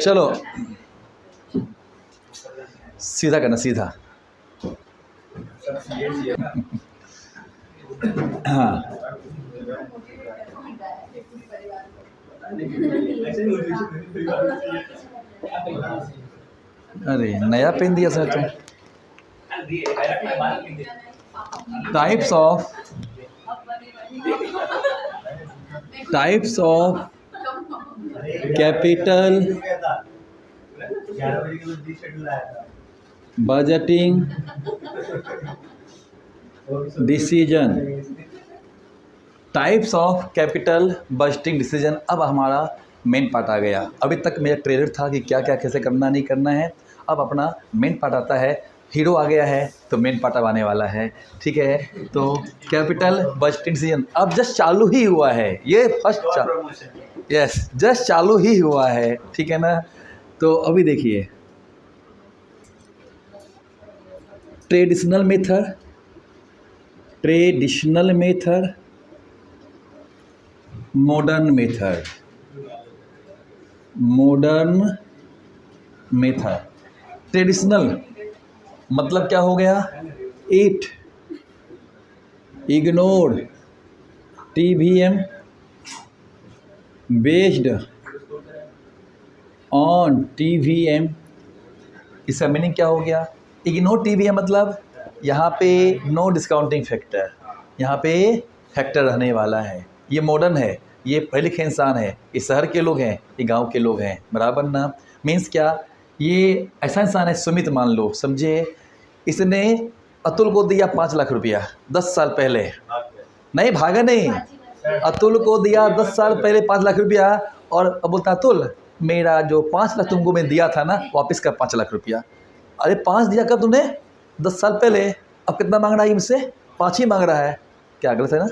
चलो सीधा करना, सीधा। हाँ, अरे नया पेन दिया सर तुम। Types of capital budgeting decision. Types of capital budgeting decision. अब हमारा मेन पार्ट आ गया। अभी तक मेरा ट्रेलर था कि क्या क्या कैसे करना नहीं करना है। अब अपना मेन पार्ट आता है। हीरो आ गया है तो मेन पार्ट अब आने वाला है, ठीक है। तो कैपिटल बजटिंग डिसीजन अब जस्ट चालू ही हुआ है, ये फर्स्ट यस जस्ट चालू ही हुआ है, ठीक है ना। तो अभी देखिए, traditional method, modern method. Traditional मतलब क्या हो गया? It ignore TVM based on TVM। इसका मीनिंग क्या हो गया? इग्नोर TVM मतलब यहाँ पे नो डिस्काउंटिंग फैक्टर, यहाँ पे फैक्टर रहने वाला है। ये मॉडर्न है, ये पढ़े लिखे इंसान है, ये शहर के लोग हैं, ये गांव के लोग हैं, बराबर ना। मीन्स क्या? ये ऐसा इंसान है, सुमित मान लो, समझे, इसने अतुल को दिया 5 लाख रुपया 10 साल पहले। नहीं भागा नहीं, अतुल को दिया 10 साल पहले 5 लाख रुपया, और अब बोलता अतुल मेरा जो 5 लाख तुमको मैं दिया था ना वापस कर 5 लाख रुपया। अरे 5 दिया कब तुमने? 10 साल पहले। अब कितना मांग रहा है मुझसे? 5 ही मांग रहा है। क्या गलत है ना?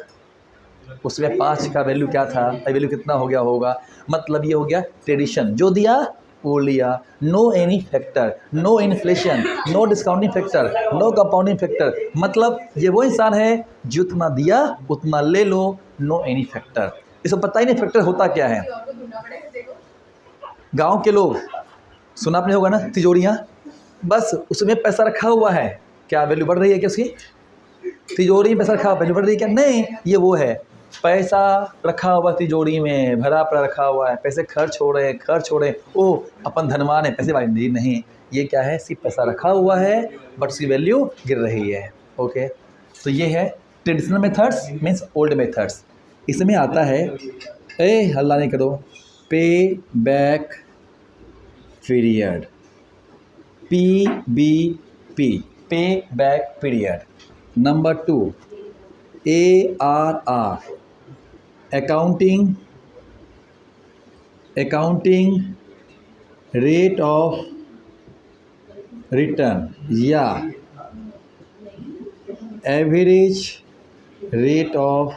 उसमें 5 का वैल्यू क्या था, वैल्यू कितना हो गया होगा? मतलब ये हो गया ट्रेडिशन, जो दिया वो लिया। No any factor, no inflation, no discounting factor, no compounding factor. मतलब ये वो इंसान है जितना दिया उतना ले लो, नो एनी फैक्टर। इसको पता ही नहीं फैक्टर होता क्या है। गांव के लोग सुना आपने होगा ना, तिजोरियाँ, बस उसमें पैसा रखा हुआ है, क्या वैल्यू बढ़ रही है क्या उसकी? तिजोरी में पैसा रखा, वैल्यू बढ़ रही है क्या? नहीं, ये वो है पैसा रखा हुआ तिजोरी में, भरा पड़ा रखा हुआ है, पैसे खर्च हो रहे हैं, ओ अपन धनवान है, पैसे वाले नहीं, ये क्या है? सिर्फ पैसा रखा हुआ है बट उसकी वैल्यू गिर रही है। ओके, तो ये है traditional methods means old methods. इसमें आता है, हल्ला नहीं करो, pay back period, PBP, pay back period. Number 2 ARR, accounting rate of return या average rate of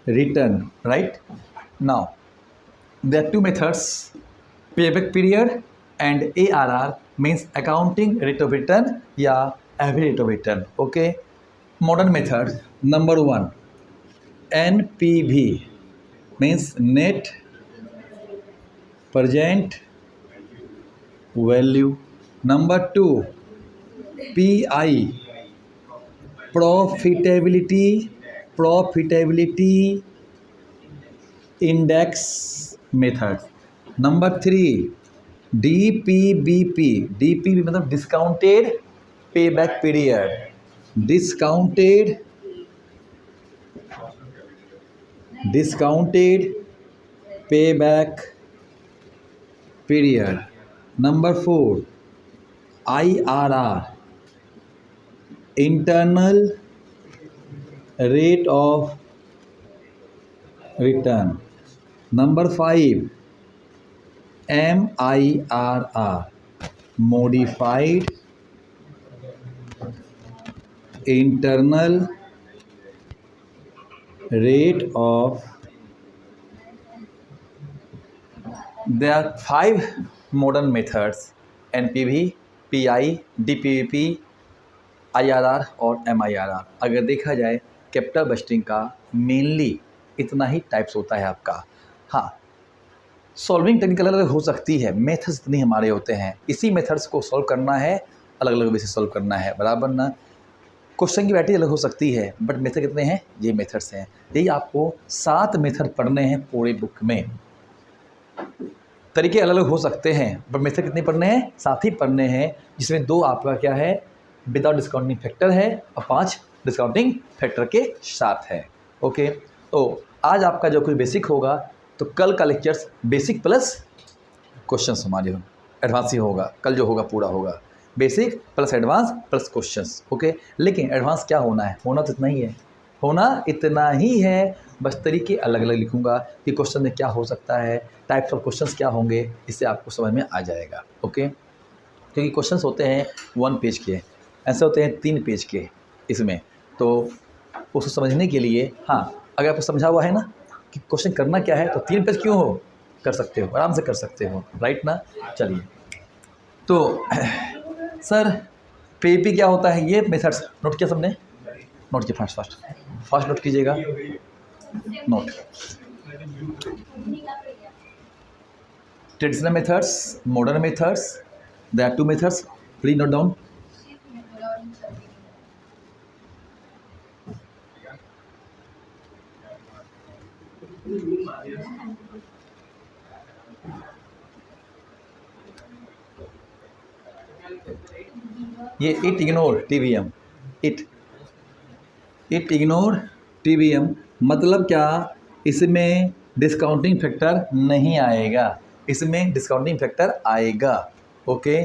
return, right. Now there are 2 methods, payback period and ARR means accounting rate of return या average rate of return. Okay, modern method. Number 1 NPV means net present value. Number 2 PI profitability index method. Number 3 DPBP, DPB मतलब discounted pay back period, discounted pay back period. Number 4 IRR, internal rate of return. Number 5 MIRR, modified internal rate of। There are 5 modern methods, NPV, PI, DPVP, IRR और MIRR। अगर देखा जाए capital budgeting का mainly इतना ही types होता है आपका। हाँ, सॉल्विंग टेक्निक अलग अलग हो सकती है, मेथड्स इतने हमारे होते हैं, इसी मेथड्स को सॉल्व करना है, अलग अलग वे से सॉल्व करना है, बराबर ना। क्वेश्चन की वैरायटी अलग हो सकती है, बट मेथड कितने हैं, ये मेथड्स हैं। यही आपको 7 मेथड पढ़ने हैं पूरे बुक में। तरीके अलग अलग हो सकते हैं, बट मेथड कितने पढ़ने हैं, 7 ही पढ़ने हैं, जिसमें 2 आपका क्या है, विदाउट डिस्काउंटिंग फैक्टर है, और 5 डिस्काउंटिंग फैक्टर के साथ है। ओके, तो आज आपका जो कुछ बेसिक होगा, तो कल का लेक्चर्स बेसिक प्लस क्वेश्चंस हमारे एडवांस ही होगा, कल जो होगा पूरा होगा basic plus advance plus questions. Okay, लेकिन एडवांस क्या होना है, होना तो इतना ही है, होना इतना ही है, बस तरीके अलग अलग लिखूंगा कि क्वेश्चन में क्या हो सकता है, टाइप्स ऑफ क्वेश्चंस क्या होंगे, इससे आपको समझ में आ जाएगा। ओके, क्योंकि क्वेश्चंस होते हैं 1 पेज के, ऐसे होते हैं 3 पेज के इसमें, तो उसको समझने के लिए, हाँ, अगर आपको समझा हुआ है ना कि क्वेश्चन करना क्या है, तो 3 पेज क्यों हो, कर सकते हो, आराम से कर सकते हो, राइट ना। चलिए, तो सर पीपी क्या होता है, ये मेथड्स नोट किया सबने, नोट किया, फास्ट फास्ट फास्ट नोट कीजिएगा, note. Traditional methods, modern methods, there are 2 methods, please note down. ये it ignore TVM, it ignore TVM मतलब क्या, इसमें डिस्काउंटिंग फैक्टर नहीं आएगा, इसमें डिस्काउंटिंग फैक्टर आएगा। Okay,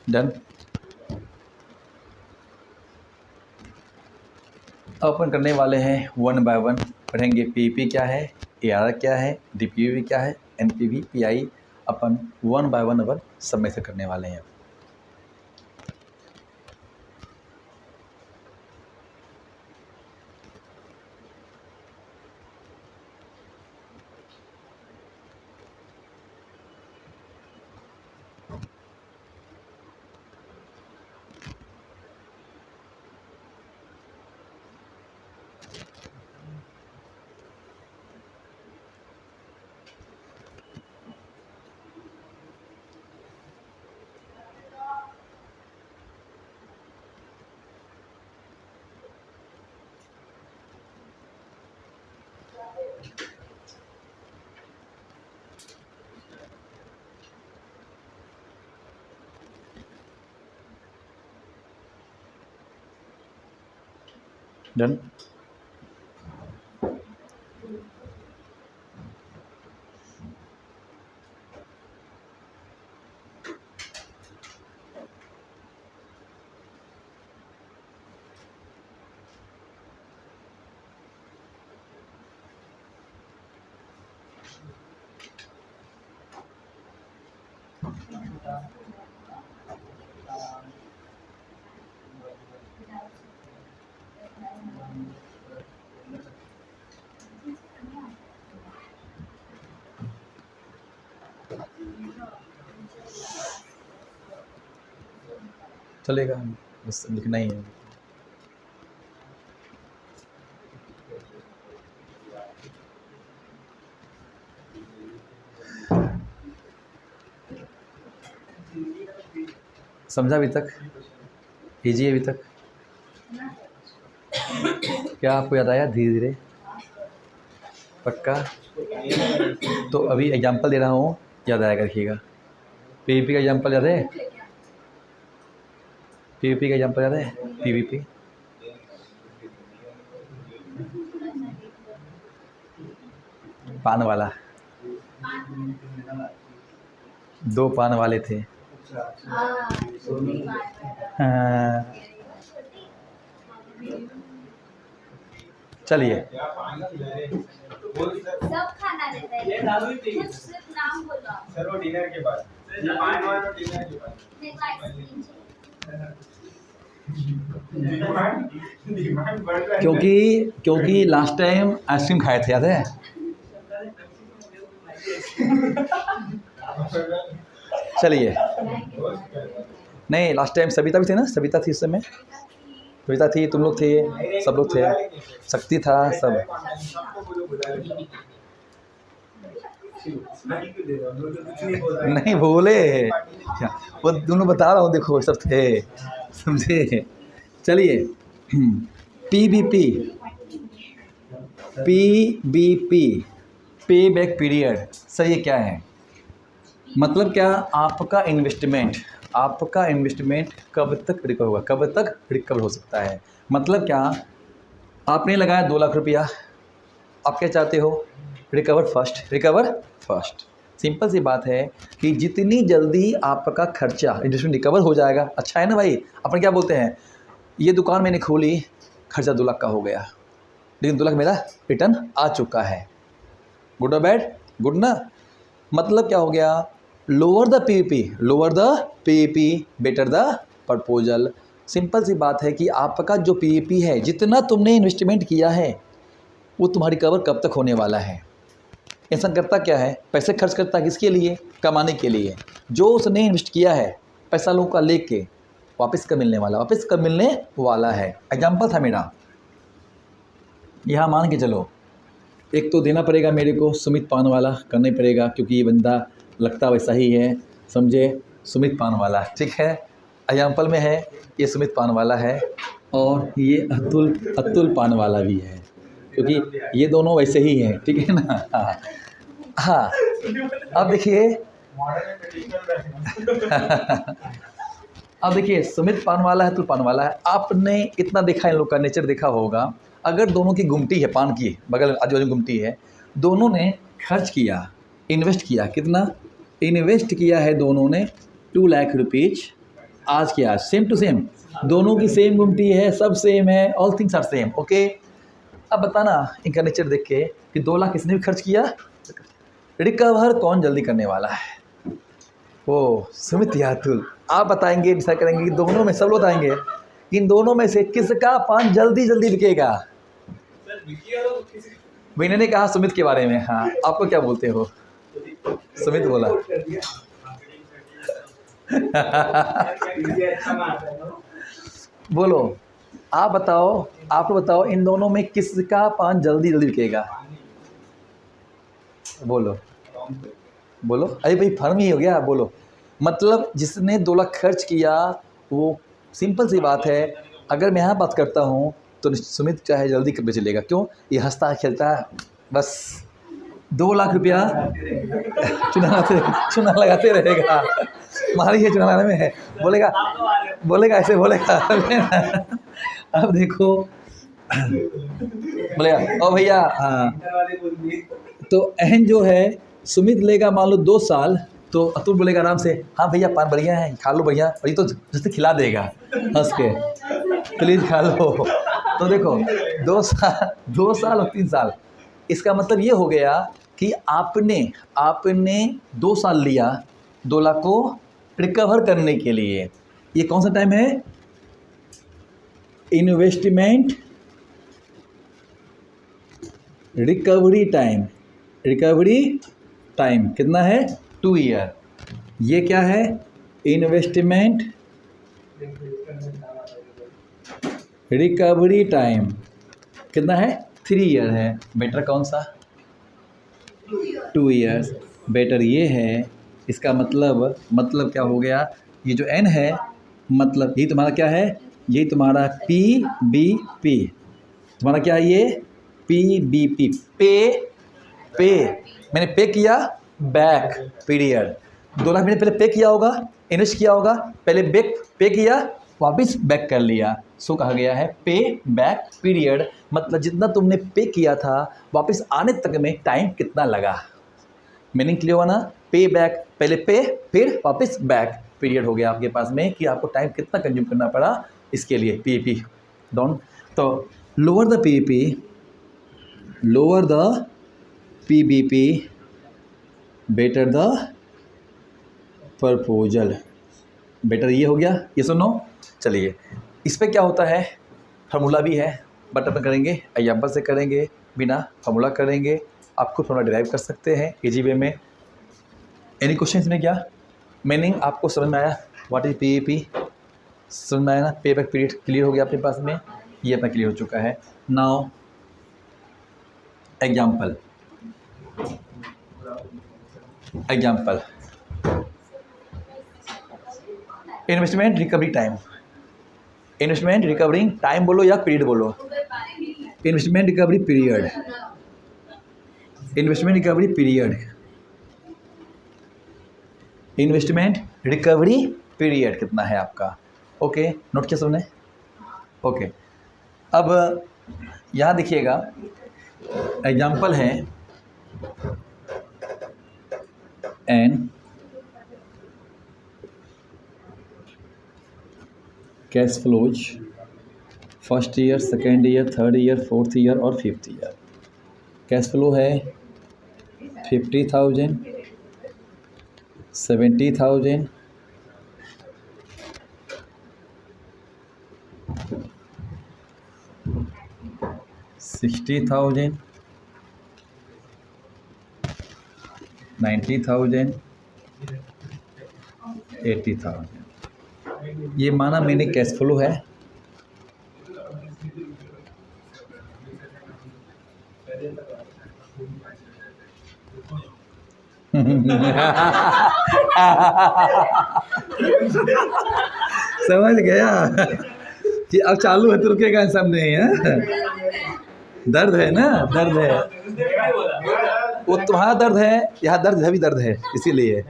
done. अब अपन करने वाले हैं 1 बाय 1, पढ़ेंगे पीपी क्या है, एआर क्या है, डीपीवी क्या है, एनपीवी, पीआई, अपन 1 बाय 1 अपन सब में से करने वाले हैं। डन। चलेगा, बस लिखना ही है। समझा अभी तक, कीजिए अभी तक, क्या आपको याद आया धीरे धीरे, पक्का। तो अभी एग्जांपल दे रहा हूँ, याद आएगा, रखिएगा। पीवीपी का एग्जांपल याद है, पीवीपी का एग्जांपल याद है, पीवीपी, पान वाला, 2 पान वाले थे, हाँ, चलिए सब खाना रहता है, कुछ सिर्फ नाम बोलो आप। सर वो डिनर के बाद, ये 5 वाला डिनर के बाद। मेरे को आइसक्रीम चाहिए। डिमांड बढ़ रहा है। क्योंकि लास्ट टाइम आइसक्रीम खाए थे, याद है? चलिए, नहीं लास्ट टाइम सविता भी थी ना, सविता थी उस समय, सविता थी, तुम लोग थे, सब लोग थे, शक्ति था, सब। नहीं बोले क्या, वो दोनों बता रहा हूँ, देखो सब थे, समझे? चलिए, PBP, pay back period, sir ये क्या है? मतलब क्या, आपका इन्वेस्टमेंट कब तक रिकवर होगा, कब तक रिकवर हो सकता है? मतलब क्या, आपने लगाया 2 लाख रुपया, आप क्या चाहते हो? Recover first. सिंपल सी बात है कि जितनी जल्दी आपका खर्चा इन्वेस्टमेंट रिकवर हो जाएगा, अच्छा है ना भाई? अपन क्या बोलते हैं, ये दुकान मैंने खोली, खर्चा 2 लाख का हो गया, लेकिन 2 लाख मेरा रिटर्न आ चुका है। गुड और बैड? गुड ना? मतलब क्या हो गया, lower the PEP better the proposal. Simple सी बात है कि आपका जो पीईपी है, जितना तुमने इन्वेस्टमेंट किया है, वो तुम्हारी कवर कब तक होने वाला है। इंसान करता क्या है, पैसे खर्च करता है किसके लिए? कमाने के लिए। जो उसने इन्वेस्ट किया है पैसा लोगों का लेके, वापस कब मिलने वाला है। एग्जाम्पल था मेरा, यहाँ मान के चलो, एक तो देना पड़ेगा मेरे को, सुमित पान वाला करना ही पड़ेगा, क्योंकि ये बंदा लगता वैसा ही है, समझे? सुमित पान वाला, ठीक है? एग्जाम्पल में है, ये सुमित पान वाला है और ये अतुल पान वाला भी है, क्योंकि ये दोनों वैसे ही हैं, ठीक है ना? हाँ, अब देखिए सुमित पान वाला है, अतुल पान वाला है। आपने इतना देखा, इन लोग का नेचर देखा होगा, अगर दोनों की गुमटी है, पान की बगल आजू बाजू गुमटी है, दोनों ने खर्च किया, इन्वेस्ट किया, कितना इन्वेस्ट किया है दोनों ने? 2 लाख रुपीज। आज के आज सेम टू सेम, दोनों की सेम गुमटी है, सब सेम है, all things are same, okay? अब बताना इनका नेचर देख के कि 2 लाख किसने भी खर्च किया, रिकवर कौन जल्दी करने वाला है? वो सुमित या अतुल। आप बताएंगे, डिसाइड करेंगे कि दोनों में, सब लोग बताएंगे इन दोनों में से किसका पान जल्दी बिकेगा। विनय ने कहा सुमित के बारे में, हाँ, आपको क्या बोलते हो? सुमित बोला। बोलो, आप बताओ इन दोनों में किसका पान जल्दी बिकेगा? बोलो, अरे भाई फर्म ही हो गया, बोलो। मतलब जिसने 2 लाख खर्च किया, वो सिंपल सी बात है, अगर मैं यहाँ बात करता हूँ तो सुमित चाहे जल्दी कब चलेगा, क्यों? ये हंसता खेलता है, बस 2 लाख रुपया चुना लगाते रहेगा, मारी है चुना लगाने में है, बोलेगा ऐसे बोलेगा। अब देखो बोलेगा, ओ भैया, हाँ, तो अहन जो है, सुमित लेगा मान लो 2 साल, तो अतुल बोलेगा आराम से, हाँ भैया पान बढ़िया है, खा लो बढ़िया, और ये तो जैसे खिला देगा हंस के, प्लीज़ खा लो। तो देखो 2 साल और 3 साल, इसका मतलब ये हो गया कि आपने 2 साल लिया 2 लाख को रिकवर करने के लिए। ये कौन सा टाइम है? इन्वेस्टमेंट रिकवरी टाइम कितना है? 2 ईयर। ये क्या है? इन्वेस्टमेंट रिकवरी टाइम कितना है? 3 ईयर है। बेटर कौन सा? 2 ईयर्स बेटर ये है। इसका मतलब क्या हो गया? ये जो एन है, मतलब ये तुम्हारा क्या है? ये तुम्हारा PBP, तुम्हारा क्या है ये? PBP, पे मैंने पे किया, बैक पीरियड। 2 लाख मैंने पहले पे किया होगा, इन्वेस्ट किया होगा, पहले पे किया, वापस बैक कर लिया, सो कहा गया है पे बैक पीरियड। मतलब जितना तुमने पे किया था वापस आने तक में टाइम कितना लगा। मीनिंग क्लियर हुआ ना? पे बैक, पहले पे फिर वापस बैक। पीरियड हो गया आपके पास में कि आपको टाइम कितना कंज्यूम करना पड़ा इसके लिए पीवीपी डाउन। तो lower the PVP better the proposal. Better ये हो गया, ये सुनो। चलिए इस पे क्या होता है, फार्मूला भी है बट अपन करेंगे एग्जाम्पल से करेंगे, बिना फार्मूला करेंगे। आप खुद फार्मूला डिराइव कर सकते हैं इजी वे में। एनी क्वेश्चन में क्या मीनिंग आपको समझ में आया? व्हाट इज पीवीपी समझ में आया ना? पे बैक पीरियड क्लियर हो गया अपने पास में, ये अपना क्लियर हो चुका है। Now example investment recovery time. Investment recovering time बोलो या पीरियड बोलो। Investment recovery period, investment recovery period, investment recovery period कितना है आपका? ओके नोट किया सबने? ओके अब यहाँ देखिएगा एग्जाम्पल है an cash flows first year, second year, third year, fourth year और फिफ्थ ईयर। कैश फ्लो है 50,000, 70,000, 60,000, 90,000, 80,000। ये माना मैंने कैश फ्लो है। समझ गया कि अब चालू है तो रुकेगा सब नहीं है। दर्द है ना, दर्द है वो तुम्हारा दर्द है, यहाँ दर्द है भी दर्द है इसीलिए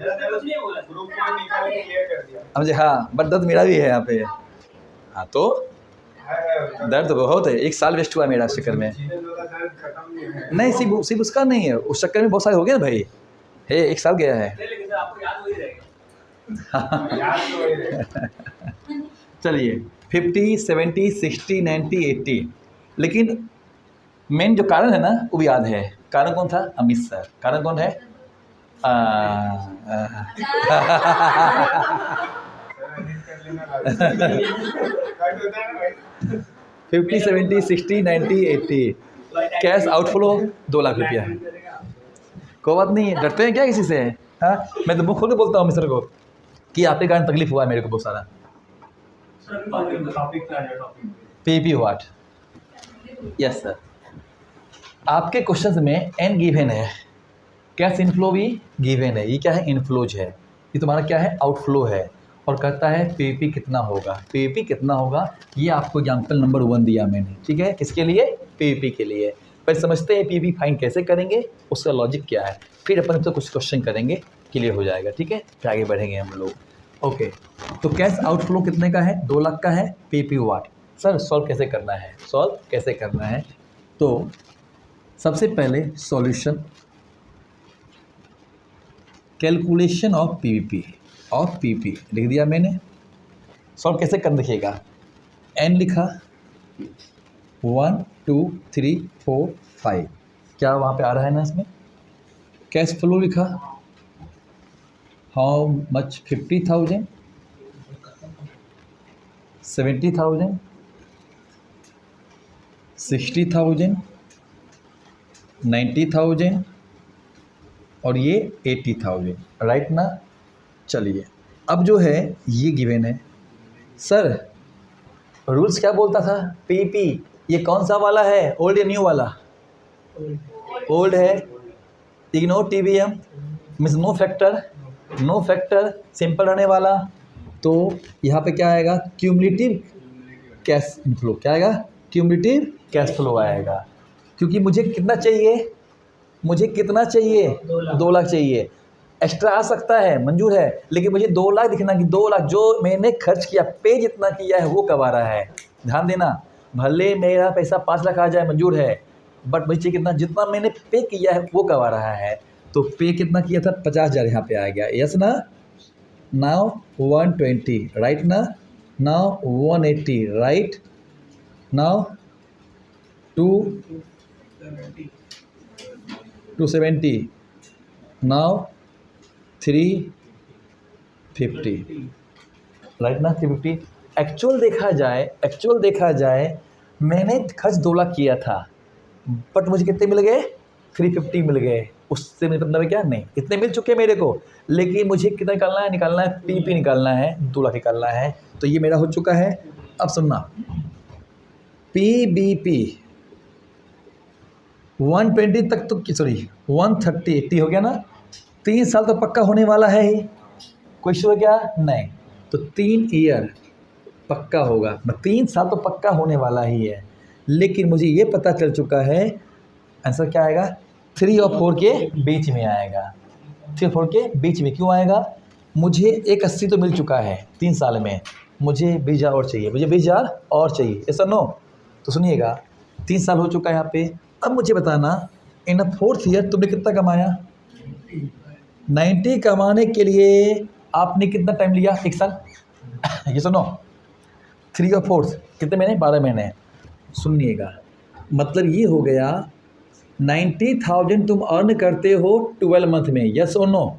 समझे। हाँ बट दर्द मेरा भी है यहाँ पे। हाँ तो दर्द बहुत है, 1 साल वेस्ट हुआ मेरा इस चक्कर में। नहीं सिर्फ उसका नहीं है, उस चक्कर में बहुत सारे हो गए ना भाई। है 1 साल गया है। चलिए 50, 70, 60, 90, 80। लेकिन मेन जो कारण है ना वो भी याद है। कारण कौन था? अमित सर। कारण कौन है? 50, 70, 60, 90, 80। कैश आउटफ्लो 2 लाख रुपया है। कोई बात नहीं है, डरते हैं क्या किसी से? हाँ मैं तो मुँह खोल के बोलता हूँ मिस्टर को कि आपके कारण तकलीफ हुआ है मेरे को बहुत सारा। PP what? Yes sir. आपके क्वेश्चंस में एन गिवन है, कैश इनफ्लो भी गिवन है। ये क्या है? इनफ्लोज है। ये तुम्हारा क्या है? आउटफ्लो है। और कहता है पीवीपी कितना होगा। पीवीपी कितना होगा ये आपको एग्जाम्पल नंबर 1 दिया मैंने, ठीक है? किसके लिए? पीवीपी के लिए। पर समझते हैं पीवीपी फाइंड कैसे करेंगे, उसका लॉजिक क्या है, फिर अपन तो कुछ क्वेश्चन करेंगे, क्लियर हो जाएगा, ठीक है? फिर आगे बढ़ेंगे हम लोग। ओके तो कैश आउटफ्लो कितने का है? 2 लाख का है। PVP what? सर सॉल्व कैसे करना है? सॉल्व कैसे करना है? तो सबसे पहले सॉल्यूशन, कैलकुलेशन ऑफ पीवीपी लिख दिया मैंने। सॉल्व कैसे कर देखिएगा। एन लिखा 1 2 3 4 5, क्या वहाँ पे आ रहा है ना इसमें? कैश फ्लो लिखा हाउ मच 50,000, 70,000, 60,000, 90,000 और ये 80,000, राइट ना? चलिए अब जो है ये गिवन है। सर रूल्स क्या बोलता था? पीपी ये कौन सा वाला है? ओल्ड या न्यू वाला? ओल्ड है। Ignore TVM means no factor simple रहने वाला। तो यहाँ पे क्या आएगा? Cumulative cash inflow. क्या आएगा? क्यूमुलेटिव कैश फ्लो आएगा। क्योंकि मुझे कितना चाहिए? 2 लाख चाहिए। एक्स्ट्रा आ सकता है, मंजूर है, लेकिन मुझे 2 लाख दिखना कि 2 लाख जो मैंने खर्च किया, पे जितना किया है वो कब आ रहा है। ध्यान देना, भले मेरा पैसा 5 लाख आ जाए, मंजूर है, बट मुझे चाहिए कितना, जितना मैंने पे किया है वो कब आ रहा है। तो पे कितना किया था? 50,000 यहाँ पे आ गया। यस ना? नाउ 120 राइट ना, now 180 right, now 270, now 350 right ना, 350। एक्चुअल देखा जाए मैंने खर्च 2 लाख किया था, बट मुझे कितने मिल गए, 350 मिल गए। उससे मतलब क्या, नहीं इतने मिल चुके मेरे को, लेकिन मुझे कितना निकालना है पीपी निकालना है, 2 लाख निकालना है। तो ये मेरा हो चुका है। अब सुनना, पीबीपी 120 तक तो, सॉरी 130 80 हो गया ना, 3 साल तो पक्का होने वाला है ही, कोई इशू है क्या, नहीं। तो 3 ईयर पक्का होगा, 3 साल तो पक्का होने वाला ही है। लेकिन मुझे ये पता चल चुका है आंसर क्या आएगा, 3 और 4 के बीच में आएगा। 3 और 4 के बीच में क्यों आएगा, मुझे 180 तो मिल चुका है 3 साल में, मुझे 20,000 और चाहिए, मुझे 20,000 और चाहिए, ऐसा नो। तो सुनिएगा 3 साल हो चुका है यहाँ पे। अब मुझे बताना इन 4th ईयर तुमने कितना कमाया, 90 कमाने के लिए आपने कितना टाइम लिया, 1 साल ये सुनो, 3 और 4 कितने महीने, 12 महीने। सुनिएगा मतलब ये हो गया 90,000 तुम अर्न करते हो 12 मंथ में, यस और नो।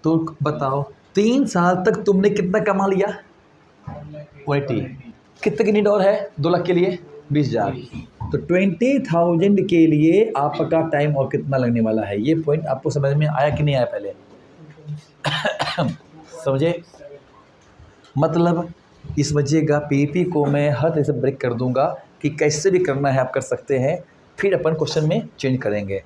तो बताओ 3 साल तक तुमने कितना कमा लिया, 180। कितने की नीड और है 2 लाख के लिए, 20,000। तो 20,000 के लिए आपका टाइम और कितना लगने वाला है। ये पॉइंट आपको समझ में आया कि नहीं आया पहले समझे, मतलब इस वजह का पीपी को मैं हर तरह से ब्रेक कर दूंगा कि कैसे भी करना है आप कर सकते हैं, फिर अपन क्वेश्चन में चेंज करेंगे।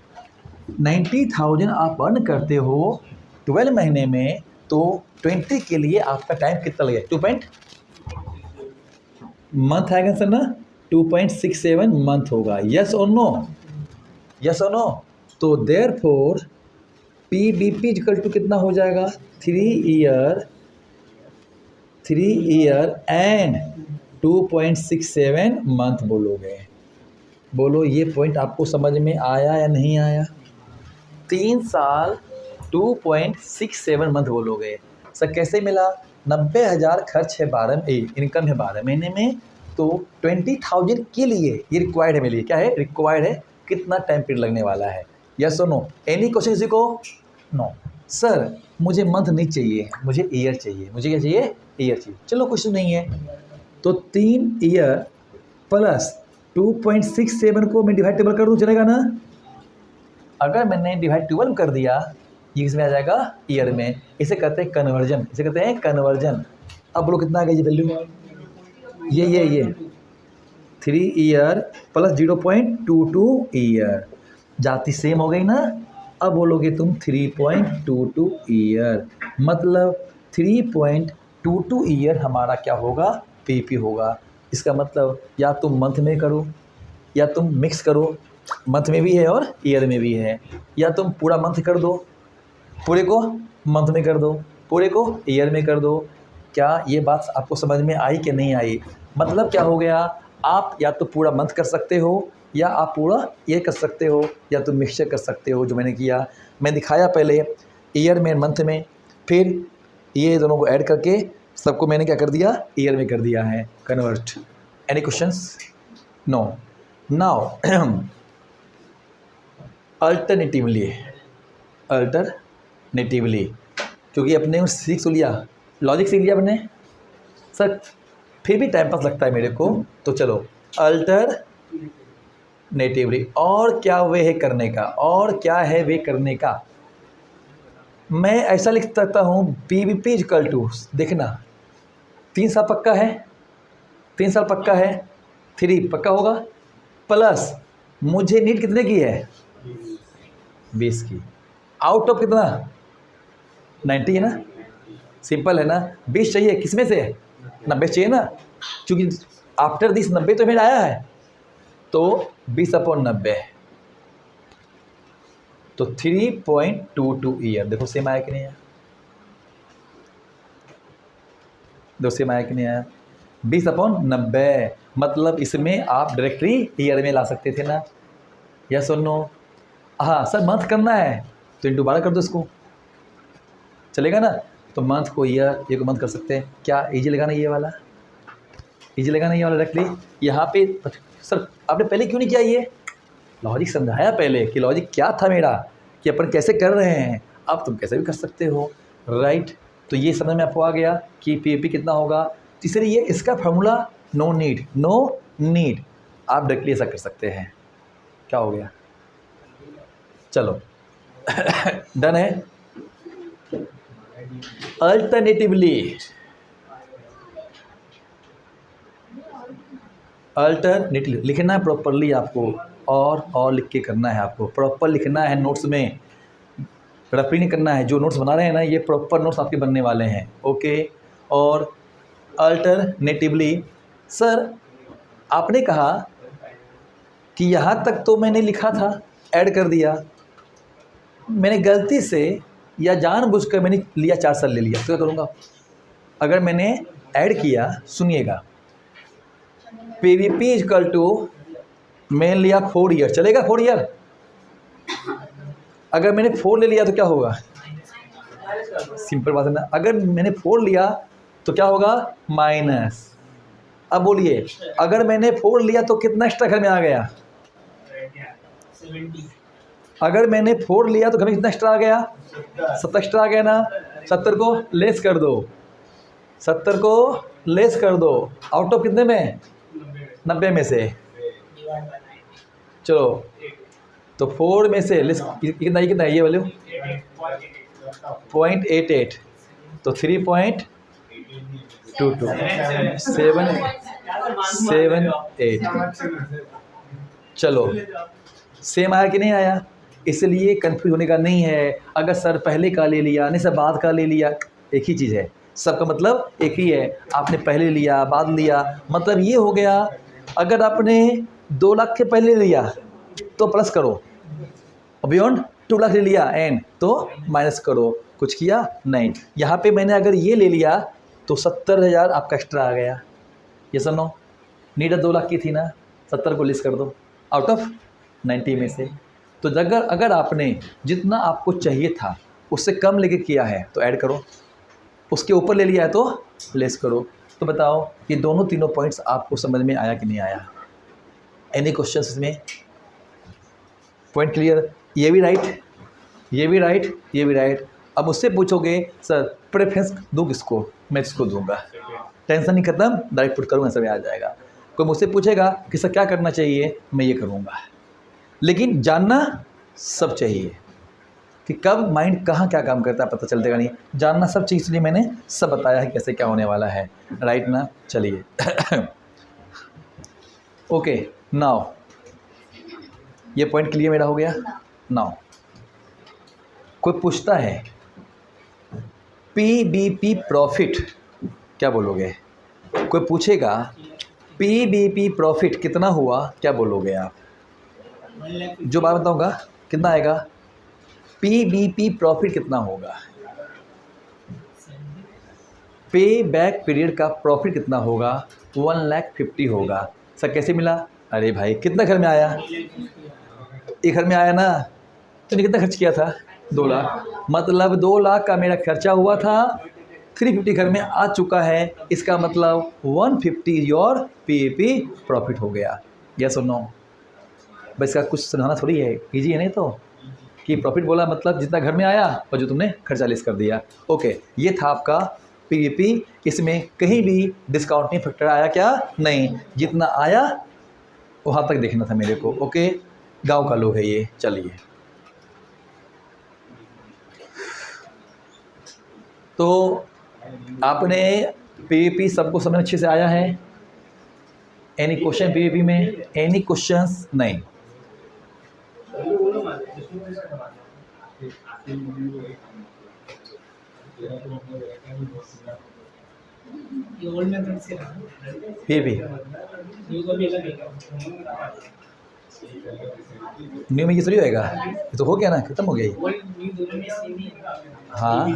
90,000 आप अर्न करते हो 12 महीने में, तो 20 के लिए आपका टाइम कितना लगेगा, 2 मंथ आएगा सर ना, 2.67 मंथ होगा, यस और नो, यस और नो। तो देयरफॉर पीबीपी इक्वल टू कितना हो जाएगा, 3 ईयर एंड 2.67 मंथ बोलोगे। बोलो ये पॉइंट आपको समझ में आया या नहीं आया। 3 साल 2.67 मंथ बोलोगे। सर कैसे मिला, 90,000 खर्च है 12 इनकम है 12 महीने में, तो 20,000 के लिए ये रिक्वायर्ड है मेरे लिए, क्या है रिक्वायर्ड है, कितना टाइम पीरियड लगने वाला है, यस और नो। एनी क्वेश्चन किसी को, नो सर मुझे मंथ नहीं चाहिए, मुझे ईयर चाहिए, मुझे क्या चाहिए, ईयर चाहिए। चलो क्वेश्चन नहीं है, तो 3 ईयर प्लस 2.67 को मैं डिवाइड टेबल कर दूँ, चलेगा ना। अगर मैंने डिवाइड 12 कर दिया, ये इसमें आ जाएगा ईयर में, इसे कहते हैं कन्वर्जन, इसे कहते हैं कन्वर्जन। अब बोलो कितना आ गया ये वैल्यू, ये 3 ईयर प्लस 0.22 ईयर, जाति सेम हो गई ना। अब बोलोगे तुम 3.22 ईयर, मतलब 3.22 ईयर हमारा क्या होगा, पीपी होगा। इसका मतलब या तुम मंथ में करो या तुम मिक्स करो, मंथ में भी है और ईयर में भी है, या तुम पूरा मंथ कर दो, पूरे को मंथ में कर दो, पूरे को ईयर में कर दो। क्या ये बात आपको समझ में आई कि नहीं आई। मतलब क्या हो गया, आप या तो पूरा मंथ कर सकते हो या आप पूरा ईयर कर सकते हो, या तो मिक्सचर कर सकते हो, जो मैंने किया। मैं दिखाया पहले ईयर में मंथ में, फिर ये दोनों को ऐड करके सबको मैंने क्या कर दिया, ईयर में कर दिया है convert. Any questions, no. Now alternatively, क्योंकि अपने सीख लिया, लॉजिक सीख लिया अपने, सर फिर भी टाइम पास लगता है मेरे को, तो चलो अल्टरनेटिवली। और क्या वे है करने का, और क्या है वे करने का। मैं ऐसा लिख सकता हूँ पीबीपी इक्वल टू, देखना 3 साल पक्का है, 3 साल पक्का है, 3 पक्का होगा, प्लस मुझे नीड कितने की है, 20 की, आउट ऑफ कितना 90 है ना, सिंपल है ना। 20 चाहिए, किस में से 90 चाहिए ना, क्योंकि आफ्टर दिस 90 तो मेरा आया है, तो 20/90, तो 3.22 ईयर। देखो सेम आया कि नहीं आया, देखो सेम आया कि नहीं आया। 20/90 मतलब इसमें आप डायरेक्टली ईयर में ला सकते थे ना, यस और नो। हाँ सर मंथ करना है तो इंटू 12 कर दो इसको, चलेगा ना? तो मंथ को ईयर, ये को मंथ कर सकते हैं। क्या इजी लगाना ये वाला? इजी लगाना ये वाला डायरेक्टली यहाँ पे। सर आपने पहले क्यों नहीं किया ये? लॉजिक समझाया पहले कि लॉजिक क्या था मेरा, कि अपन कैसे कर रहे हैं। अब तुम कैसे भी कर सकते हो, राइट? तो ये समझ में आपको आ गया कि पीएपी कितना होगा। तीसरी ये इसका फार्मूला नो नीड, आप डायरेक्टली ऐसा कर सकते हैं। क्या हो गया? चलो डन है। अल्टरनेटिवली लिखना है प्रॉपरली आपको, और लिख के करना है आपको, प्रॉपर लिखना है नोट्स में, रफी नहीं करना है। जो नोट्स बना रहे हैं ना, ये प्रॉपर नोट्स आपके बनने वाले हैं, ओके। और अल्टरनेटिवली सर आपने कहा कि यहाँ तक तो मैंने लिखा था, ऐड कर दिया, मैंने गलती से या जानबूझकर मैंने लिया 4 साल ले लिया, तो क्या करूँगा? अगर मैंने ऐड किया, सुनिएगा, पीवीपी इजकल टू मैंने लिया 4 ईयर, चलेगा 4 ईयर? अगर मैंने 4 ले लिया तो क्या होगा? सिंपल बात है ना। अगर मैंने 4 लिया तो क्या होगा? माइनस। अब बोलिए, अगर मैंने 4 लिया तो कितना एक्स्ट्रा घर में आ गया? 70। अगर मैंने 4 लिया तो घर में कितना एक्स्ट्रा आ गया? 70 एक्स्ट्रा आ गया ना। 70 को लेस कर दो, 70 को लेस कर दो, आउट ऑफ कितने में? 90 में से। चलो तो 4 में से लेस कितना है ये वैल्यू? 0.88, तो 3.22 778। चलो सेम आया कि नहीं आया? इसलिए कंफ्यूज होने का नहीं है। अगर सर पहले का ले लिया, नहीं सर बाद का ले लिया, एक ही चीज़ है, सबका मतलब एक ही है। आपने पहले लिया, बाद लिया, मतलब ये हो गया। अगर आपने 2 लाख के पहले लिया तो प्लस करो, और बियॉन्ड 2 लाख ले लिया एंड तो माइनस करो। कुछ किया नहीं। यहाँ पे मैंने अगर ये ले लिया तो 70,000 आपका एक्स्ट्रा आ गया। ये सुनो, नीड 2 लाख की थी ना, 70 को लेस कर दो आउट ऑफ 90 में से। तो अगर आपने जितना आपको चाहिए था उससे कम लेके किया है तो ऐड करो, उसके ऊपर ले लिया है तो लेस करो। तो बताओ ये दोनों तीनों पॉइंट्स आपको समझ में आया कि नहीं आया? एनी क्वेश्चंस इसमें? Point clear? ये भी राइट, ये भी राइट, ये भी राइट। अब मुझसे पूछोगे सर प्रेफरेंस दूँ किसको? मैं इसको दूंगा, टेंशन नहीं खत्म, डायरेक्ट पुट करूँगा, सब आ जाएगा। कोई मुझसे पूछेगा कि सर क्या करना चाहिए, मैं ये करूँगा। लेकिन जानना सब चाहिए कि कब माइंड कहाँ क्या काम करता है पता चलतेगा नहीं, जानना सब चीज़। इसलिए मैंने सब बताया है कैसे क्या होने वाला है, राइट ना? चलिए ओके, नाउ ये पॉइंट क्लियर मेरा हो गया। नाउ कोई पूछता है पीबीपी प्रॉफिट क्या बोलोगे? कोई पूछेगा पीबीपी प्रॉफिट कितना हुआ, क्या बोलोगे आप? जो बात बताऊंगा कितना आएगा? पीबीपी प्रॉफिट कितना होगा? पे बैक पीरियड का प्रॉफिट कितना होगा? 1,50,000 होगा। सर कैसे मिला? अरे भाई कितना घर में आया? एक घर में आया ना, तो कितना खर्च किया था? 2 लाख। मतलब 2 लाख का मेरा खर्चा हुआ था, 350 घर में आ चुका है। इसका मतलब 150 योर पीएपी प्रॉफिट हो गया। यस और नो? बस इसका कुछ समझाना थोड़ी है, इजी है नहीं तो, कि प्रॉफिट बोला मतलब जितना घर में आया और जो तुमने खर्चा लेस कर दिया। ओके, ये था आपका पीवीपी। इसमें कहीं भी डिस्काउंटिंग फैक्टर आया क्या? नहीं, जितना आया वहाँ तक देखना था मेरे को। ओके, गांव का लोग है ये। चलिए, तो आपने पीवीपी सबको समझ अच्छे से आया है? एनी क्वेश्चन पीवीपी में? Any questions? नहीं। पीवीपी न्यू में ये थोड़ी होएगा, ये तो हो गया ना, खत्म हो गया ये। हाँ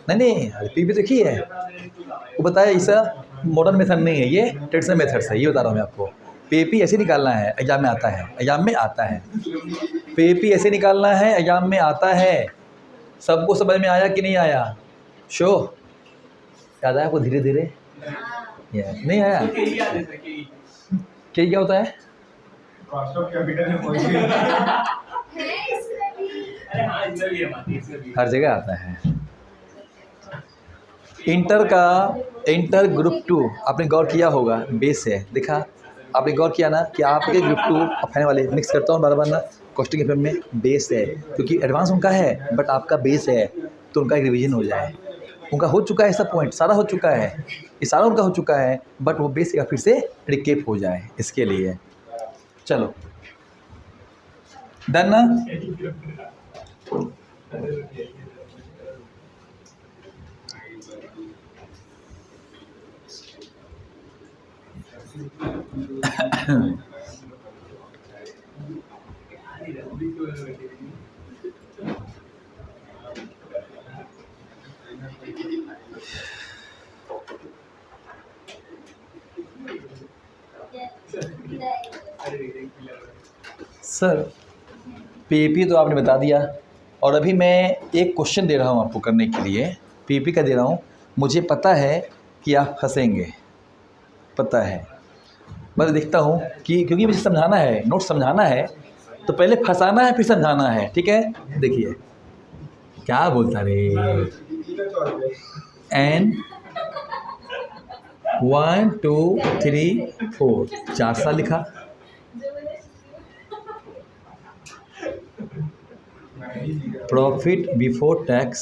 नहीं अरे पीवीपी तो की है, वो बताया ऐसा मॉडर्न मेथड नहीं है, ये ट्रेडिशनल मेथड्स है। ये बता रहा हूँ मैं आपको। पीवीपी ऐसे निकालना है, एग्जाम में आता है, एग्जाम में आता है। पीवीपी ऐसे निकालना है, एग्जाम में आता है। सबको समझ में आया कि नहीं आया? शो याद आया आपको धीरे धीरे? नहीं आया? क्या होता है? कॉस्ट ऑफ कैपिटल में पहुंच गए। है इसमें भी। हर जगह आता है। इंटर ग्रुप 2 आपने गौर किया होगा, बेस है, देखा आपने गौर किया ना कि आपके ग्रुप 2 फाइनल वाले मिक्स करता हूँ बार बार ना, कॉस्टिंग एफएम में बेस है, क्योंकि एडवांस उनका है बट आपका बेस है, तो उनका एक रिवीजन हो जाए। उनका हो चुका है सब पॉइंट, सारा हो चुका है, ये सारा उनका हो चुका है, बट वो बेस का फिर से रिकेप हो जाए, इसके लिए। चलो डन ना? सर पीपी तो आपने बता दिया, और अभी मैं एक क्वेश्चन दे रहा हूँ आपको करने के लिए, पीपी का दे रहा हूँ। मुझे पता है कि आप फंसेंगे, पता है, मैं देखता हूँ कि क्योंकि मुझे समझाना है, नोट समझाना है, तो पहले फंसाना है फिर समझाना है, ठीक है? देखिए क्या बोलता रे, एन 1 2 3 4 4 साल लिखा, प्रॉफिट बिफोर टैक्स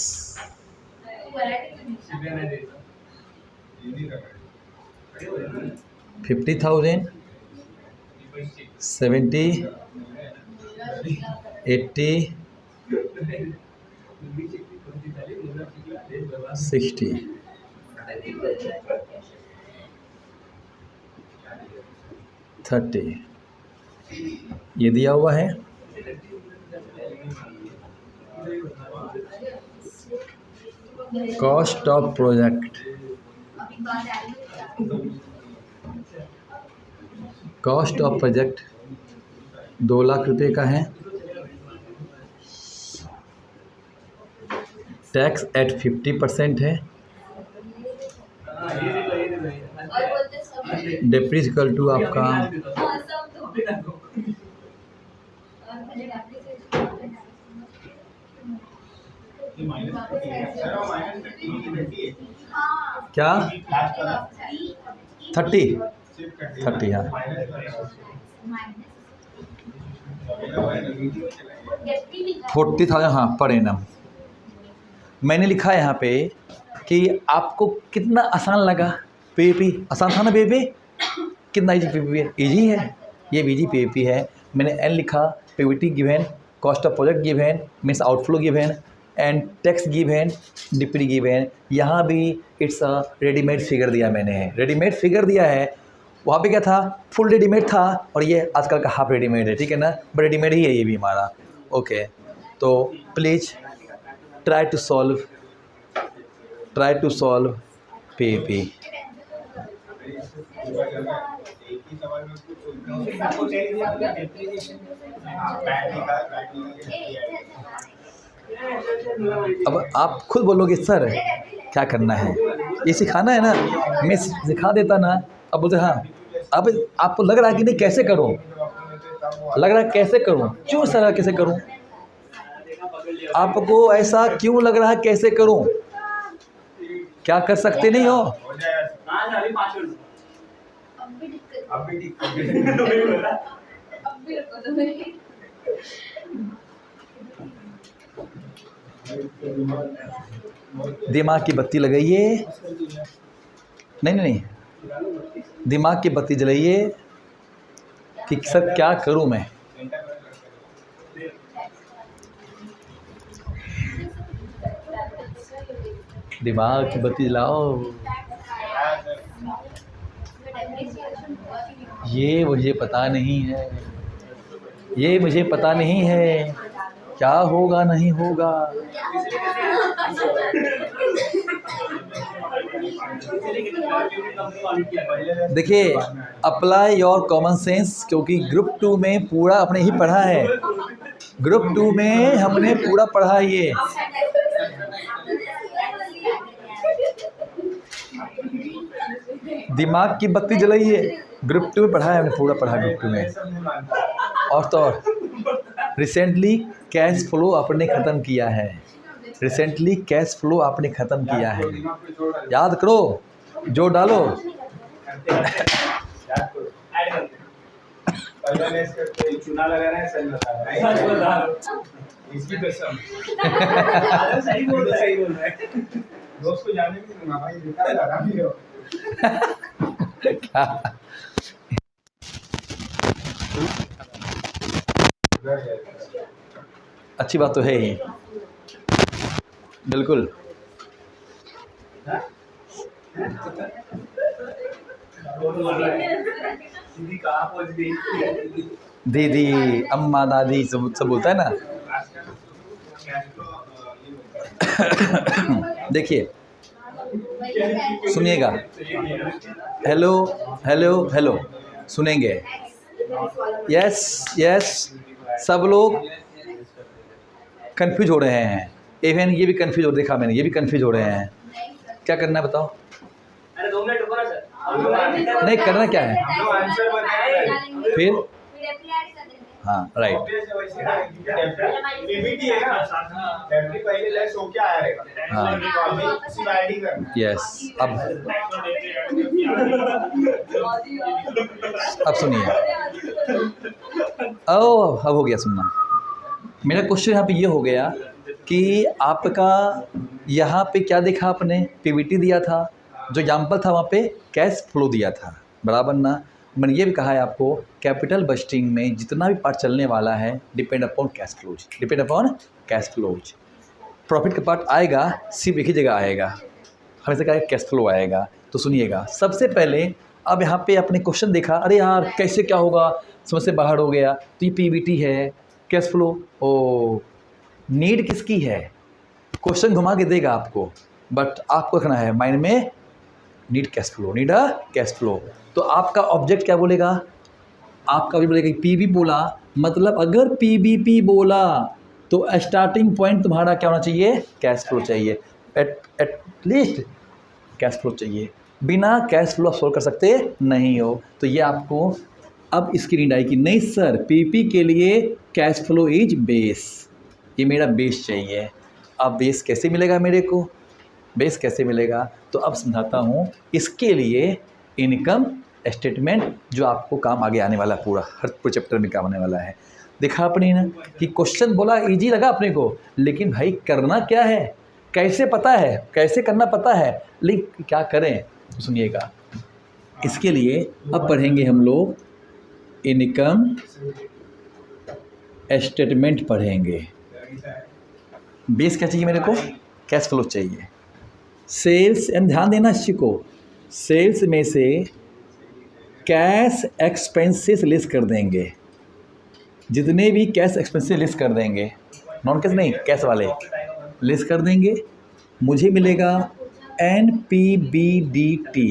50,000 70 80 60 30 ये दिया हुआ है। Cost of project, cost of project 2 lakh रुपए का है, टैक्स एट 50% है, डेप्रिसिएशन टू आपका 30 हाँ 40,000 हाँ पर एनम। मैंने लिखा है यहाँ पे कि आपको कितना आसान लगा, पीपी आसान था ना, पीपी कितना इजी पीपी है, इजी है, ये इजी पीपी है। मैंने एन लिखा, PVT given, cost of project given means outflow given, and tax given, depre given. यहाँ भी इट्स अ रेडीमेड फिगर दिया मैंने, रेडीमेड फिगर दिया है। वहाँ पे क्या था, फुल रेडीमेड था, और ये आजकल का हाफ रेडीमेड है, ठीक है ना, बट रेडीमेड ही है ये भी हमारा। ओके, तो please try to solve PP. अब आप खुद बोलोगे सर क्या करना है, ये सिखाना है ना, मैं सिखा देता ना। अब बोलते हाँ, अब आपको लग रहा है कि नहीं कैसे करूँ, लग रहा है कैसे करूँ, क्यों सर कैसे करूँ, आपको ऐसा क्यों लग रहा है कैसे करूँ, क्या कर सकते नहीं हो? दिमाग की बत्ती लगाइए, नहीं, दिमाग की बत्ती जलाइए कि सर क्या करूं मैं। दिमाग की बत्ती जलाओ। ये मुझे पता नहीं है, ये मुझे पता नहीं है क्या होगा नहीं होगा। देखिए, अप्लाई योर कॉमन सेंस, क्योंकि ग्रुप 2 में पूरा आपने ही पढ़ा है, ग्रुप 2 में हमने पूरा पढ़ा ये। दिमाग की बत्ती जलाई है। ग्रुप 2 में पढ़ा है, हमने पूरा पढ़ा ग्रुप 2 में। सब नहीं मानता। और तो और रिसेंटली कैश फ्लो आपने ख़त्म किया है, रिसेंटली कैश फ्लो आपने ख़त्म किया है, दिमाग पे जोर डालो। याद करो, जोड़ डालो। याद करो। पहला मैच करते हैं, चुना लगा रहा है, सही बता रहा है। इसकी कसम। सही बोल रहा है। दोस्त को जाने भी नहीं दूंगा भाई, बेकार लगा भी हो। क्या अच्छी बात तो है ही, बिल्कुल। दीदी कहाँ पहुँच गई? दीदी अम्मा दादी सब सब बोलता है ना। देखिए सुनिएगा, हेलो हेलो हेलो, सुनेंगे। यस यस, सब लोग कंफ्यूज हो रहे हैं, इवन ये भी कंफ्यूज हो, देखा मैंने, ये भी कंफ्यूज हो रहे हैं। क्या करना है बताओ? अरे 2 मिनट रुको ना सर। नहीं करना क्या है हम लोग आंसर बताएंगे। फिर? FD ऐड कर देंगे। हाँ राइट, पीपीटी है ना, डेप्टी पहले लेस हो क्या आएगा? हाँ तो अभी सिर्फ ऐड ही करना है। यस। अब सुनिए, अब हो गया सुनना। मेरा क्वेश्चन यहाँ पे ये हो गया कि आपका यहाँ पे क्या देखा आपने? पीवीटी दिया था, जो एग्जाम्पल था वहाँ पे कैश फ्लो दिया था, बराबर ना। मैंने ये भी कहा है आपको, कैपिटल बजटिंग में जितना भी पार्ट चलने वाला है depend upon cash flows, depend upon cash flows. Profit का पार्ट आएगा सिर्फ एक ही जगह आएगा, हमेशा क्या कैश फ्लो आएगा। तो सुनिएगा, सबसे पहले अब यहाँ पे आपने क्वेश्चन देखा, अरे यार कैसे क्या होगा, समझ से बाहर हो गया। तो ये पीवीटी है, कैश फ्लो, ओ नीड किसकी है? क्वेश्चन घुमा के देगा आपको, बट आपको रखना है माइंड में need cash flow, need a cash flow. तो आपका ऑब्जेक्ट क्या बोलेगा? आपका भी बोलेगा पीवी बोला, मतलब अगर पीबीपी बोला तो स्टार्टिंग पॉइंट तुम्हारा क्या होना चाहिए? कैश फ्लो चाहिए, एटलीस्ट कैश फ्लो चाहिए। बिना कैश फ्लो आप सोल्व कर सकते नहीं हो। तो ये आपको अब इसकी नीड आएगी, नहीं सर पीपी के लिए कैश फ्लो इज बेस, ये मेरा बेस चाहिए। अब बेस कैसे मिलेगा मेरे को? बेस कैसे मिलेगा? तो अब समझाता हूँ। इसके लिए इनकम स्टेटमेंट जो आपको काम आगे आने वाला, पूरा हर पूरे चैप्टर में काम आने वाला है। देखा आपने ना कि क्वेश्चन बोला इजी लगा अपने को, लेकिन भाई करना क्या है, कैसे पता है, कैसे करना पता है, लेकिन क्या करें सुनिएगा। इसके लिए अब पढ़ेंगे हम लोग इनकम स्टेटमेंट पढ़ेंगे। बेस क्या चाहिए मेरे को? कैश फ्लो चाहिए। सेल्स, ध्यान देना इस चीज़ को, सेल्स में से कैश एक्सपेंसेस लिस्ट कर देंगे, जितने भी कैश एक्सपेंसेस लिस्ट कर देंगे, नॉन कैश नहीं, कैश वाले लिस्ट कर देंगे। मुझे मिलेगा NPBDT,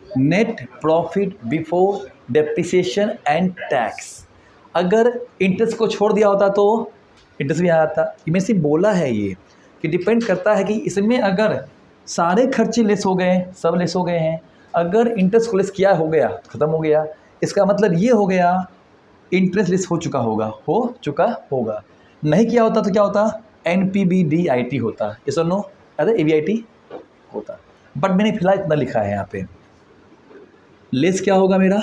net profit before depreciation and tax. अगर इंटरेस्ट को छोड़ दिया होता तो इंटरेस्ट भी आता। इनमें से बोला है ये कि डिपेंड करता है कि इसमें अगर सारे खर्चे लेस हो गए, सब लेस हो गए हैं, अगर इंटरेस्ट को लेस किया हो गया ख़त्म हो गया, इसका मतलब ये हो गया इंटरेस्ट लेस हो चुका होगा। नहीं किया होता तो क्या होता? NPBDIT होता, ये सुनो, अरे ABIT होता। बट मैंने फिलहाल इतना लिखा है यहाँ पे। लेस क्या होगा मेरा?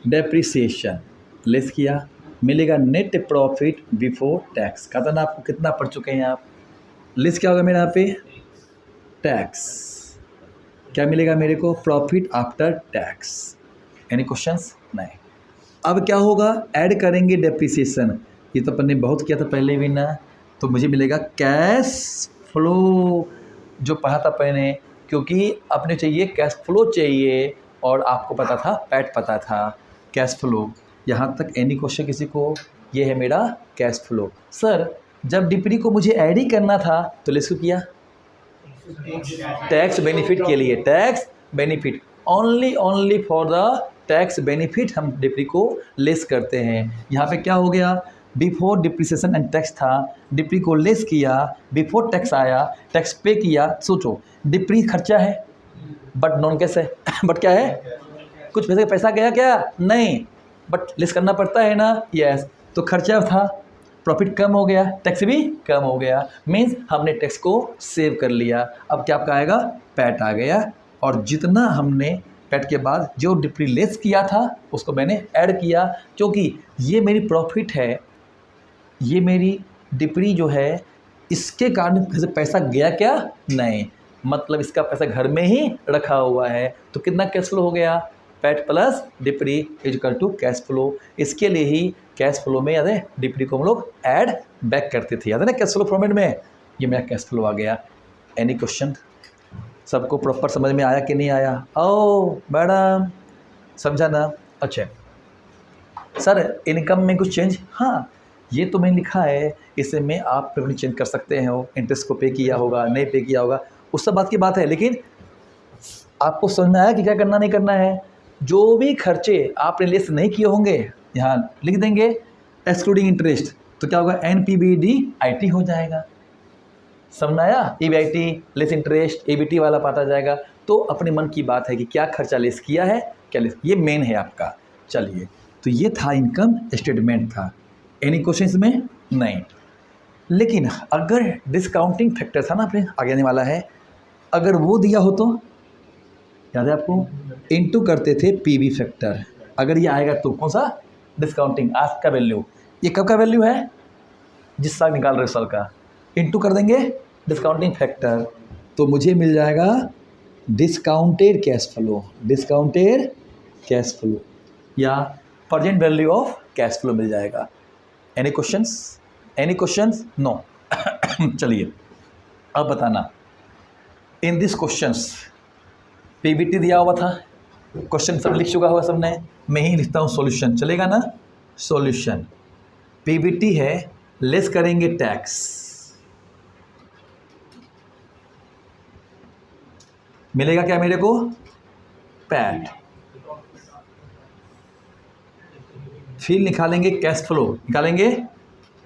डेप्रिसिएशन लेस किया, मिलेगा नेट प्रॉफिट बिफोर टैक्स। कहता ना आपको कितना पढ़ चुके हैं आप। लेस क्या होगा मेरा यहाँ पे? टैक्स। क्या मिलेगा मेरे को? Profit after tax. Any questions? नहीं। अब क्या होगा? ऐड करेंगे डेप्रिसिएशन, ये तो अपन ने बहुत किया था पहले भी ना। तो मुझे मिलेगा कैश फ्लो, जो पढ़ा था पहले, क्योंकि अपने चाहिए कैश फ्लो चाहिए और आपको पता था पैट पता था कैश फ्लो। यहाँ तक एनी क्वेश्चन किसी को? ये है मेरा कैश फ्लो। सर जब डिप्री को मुझे ऐड ही करना था तो लेस क्यों किया? टैक्स बेनिफिट के लिए, tax benefit, only for the tax benefit हम डिप्री को लेस करते हैं। यहाँ पे क्या हो गया? बिफोर डिप्रिसिएशन एंड टैक्स था, डिप्री को लेस किया, बिफोर टैक्स आया, टैक्स पे किया। सोचो डिप्री खर्चा है, बट नॉन कैश है बट क्या है, कुछ पैसा गया क्या, नहीं, बट लेस करना पड़ता है ना, यस। तो खर्चा था, प्रॉफिट कम हो गया, टैक्स भी कम हो गया, मीन्स हमने टैक्स को सेव कर लिया। अब क्या आपका आएगा, पैट आ गया, और जितना हमने पैट के बाद जो डिप्री लेस किया था उसको मैंने ऐड किया, क्योंकि ये मेरी प्रॉफिट है, ये मेरी डिप्री जो है, इसके कारण पैसा गया क्या, नहीं, मतलब इसका पैसा घर में ही रखा हुआ है। तो कितना कैश फ्लो हो गया, PAT plus depre equal to cash flow. इसके लिए ही कैश फ्लो में याद है डिप्री को हम लोग ऐड बैक करते थे, याद है ना, कैश फ्लो फॉर्मेट में। ये मेरा कैश फ्लो आ गया। एनी क्वेश्चन, सबको प्रॉपर समझ में आया कि नहीं आया? ओ मैडम समझा ना? अच्छा सर इनकम में कुछ चेंज, हाँ ये तो मैंने लिखा है, इसे में आप रेवेन्यू चेंज कर सकते हैं, हो इंटरेस्ट को पे किया होगा, नहीं पे किया होगा, उस सब बात की बात है, लेकिन आपको समझ में आया कि क्या करना नहीं करना है। जो भी खर्चे आपने लेस नहीं किए होंगे यहाँ लिख देंगे एक्सक्लूडिंग इंटरेस्ट, तो क्या होगा, NPBDIT हो जाएगा। समझ में आया? EBIT लेस इंटरेस्ट EBT वाला पार्ट आ जाएगा। तो अपने मन की बात है कि क्या खर्चा लेस किया है, क्या लेस, ये मेन है आपका। चलिए, तो ये था इनकम स्टेटमेंट था। एनी क्वेश्चन में? नहीं। लेकिन अगर डिस्काउंटिंग फैक्टर था ना, अपने आगे आने वाला है, अगर वो दिया हो तो याद है आपको, इनटू करते थे PV फैक्टर। अगर ये आएगा तो कौन सा, डिस्काउंटिंग, आज का वैल्यू, ये कब का वैल्यू है, जिस साल निकाल रहे साल का, इनटू कर देंगे डिस्काउंटिंग फैक्टर, तो मुझे मिल जाएगा discounted cash flow, discounted cash flow या present value of cash flow मिल जाएगा। Any questions? Any questions? No. चलिए अब बताना, इन दिस क्वेश्चंस PBT दिया हुआ था, क्वेश्चन सब लिख चुका होगा सबने, मैं ही लिखता हूँ सॉल्यूशन, चलेगा ना? सॉल्यूशन PBT है, लेस करेंगे टैक्स, मिलेगा क्या मेरे को, पैट, फिर निकालेंगे कैश फ्लो, निकालेंगे